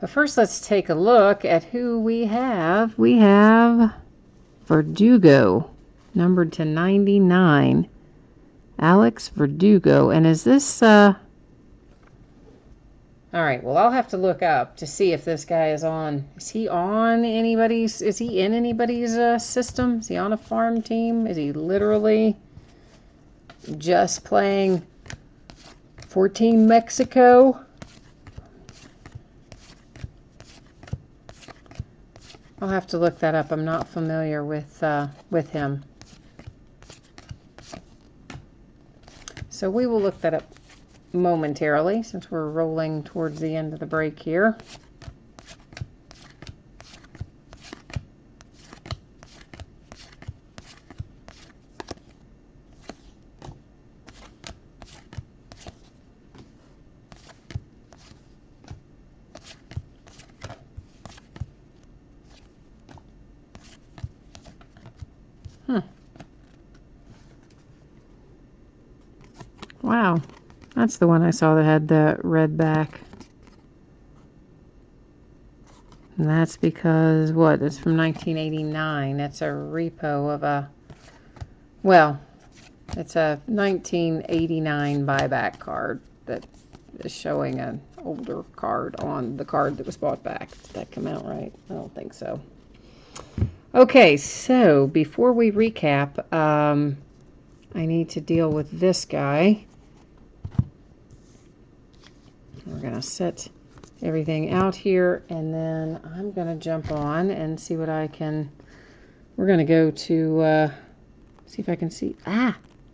But first, let's take a look at who we have. We have Verdugo, numbered to 99. Alex Verdugo. And is this, all right, well, I'll have to look up to see if this guy is on. Is he in anybody's system? Is he on a farm team? Is he literally just playing for Team Mexico? I'll have to look that up. I'm not familiar with him. So we will look that up momentarily since we're rolling towards the end of the break here. Wow, that's the one I saw that had the red back. And that's because, what, it's from 1989. It's a repo of a, well, it's a 1989 buyback card that is showing an older card on the card that was bought back. Did that come out right? I don't think so. Okay, so before we recap, I need to deal with this guy. We're going to set everything out here, and then I'm going to jump on and see what I can. We're going to go to, see if I can see.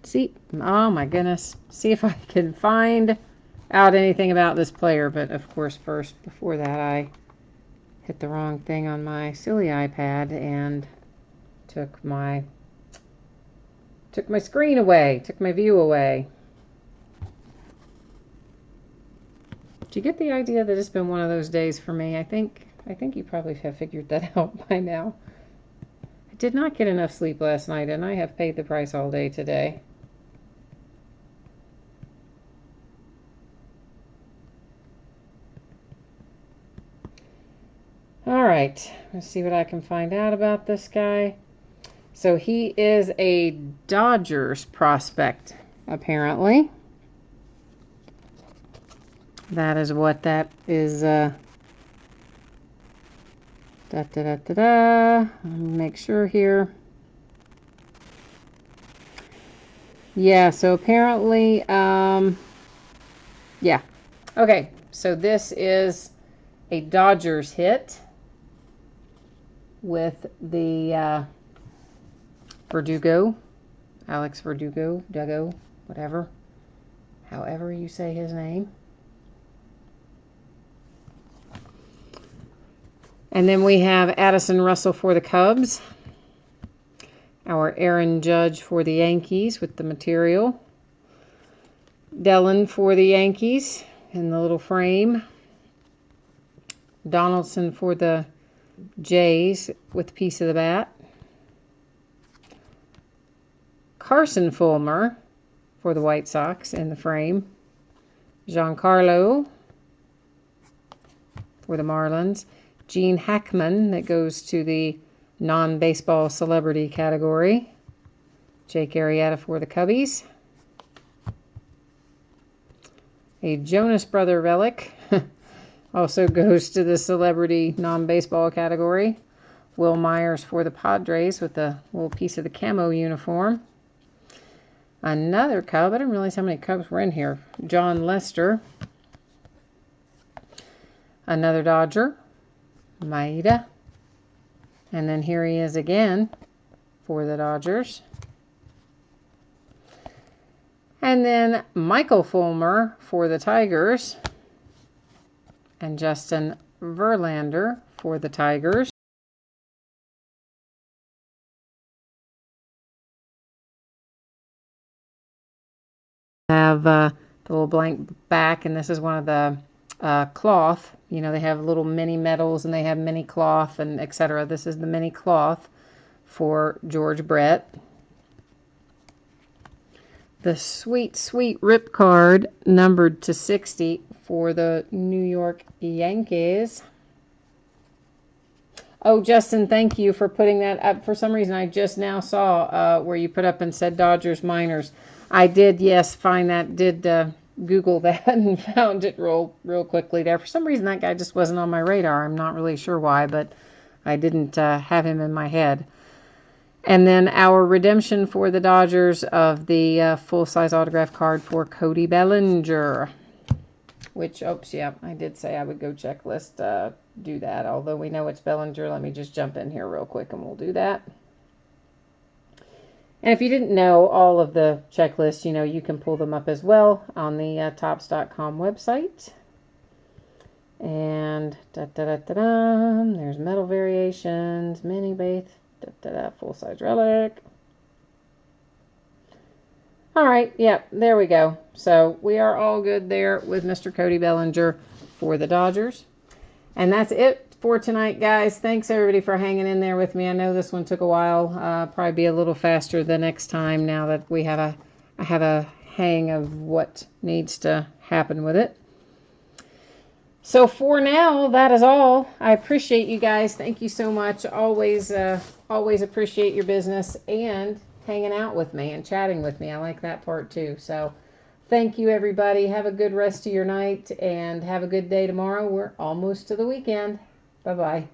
See. Oh my goodness. See if I can find out anything about this player. But of course, first, before that, I hit the wrong thing on my silly iPad and took my screen away, took my view away. Do you get the idea that it's been one of those days for me? I think you probably have figured that out by now. I did not get enough sleep last night, and I have paid the price all day today. All right, let's see what I can find out about this guy. So he is a Dodgers prospect, apparently. That is what that is. Make sure here. Yeah, so apparently, yeah. Okay, so this is a Dodgers hit with the Verdugo, Alex Verdugo, Duggo, whatever, however you say his name. And then we have Addison Russell for the Cubs. Our Aaron Judge for the Yankees with the material. Dellin for the Yankees in the little frame. Donaldson for the Jays with a piece of the bat. Carson Fulmer for the White Sox in the frame. Giancarlo for the Marlins. Gene Hackman, that goes to the non-baseball celebrity category. Jake Arrieta for the Cubbies. A Jonas Brother relic also goes to the celebrity non-baseball category. Will Myers for the Padres with a little piece of the camo uniform. Another Cub. I didn't realize how many Cubs were in here. John Lester. Another Dodger. Maeda. And then here he is again for the Dodgers. And then Michael Fulmer for the Tigers. And Justin Verlander for the Tigers. Have the little blank back, and this is one of the cloth. You know, they have little mini medals and they have mini cloth and etc. This is the mini cloth for George Brett. The sweet, sweet rip card numbered to 60 for the New York Yankees. Oh, Justin, thank you for putting that up. For some reason, I just now saw where you put up and said Dodgers minors. I did, yes, find that, did Google that and found it real quickly there. For some reason, that guy just wasn't on my radar. I'm not really sure why, but I didn't have him in my head. And then our redemption for the Dodgers of the full-size autograph card for Cody Bellinger. which, oops, yeah, I did say I would go checklist, do that. Although we know it's Bellinger, let me just jump in here real quick and we'll do that. And if you didn't know all of the checklists, you can pull them up as well on the Topps.com website. And there's metal variations, mini base, full size relic. All right, yep, there we go. So we are all good there with Mr. Cody Bellinger for the Dodgers. And that's it for tonight, guys. Thanks, everybody, for hanging in there with me. I know this one took a while. Probably be a little faster the next time now that I have a hang of what needs to happen with it. So for now, that is all. I appreciate you guys. Thank you so much. Always appreciate your business and hanging out with me and chatting with me. I like that part too. So thank you, everybody. Have a good rest of your night and have a good day tomorrow. We're almost to the weekend. Bye-bye.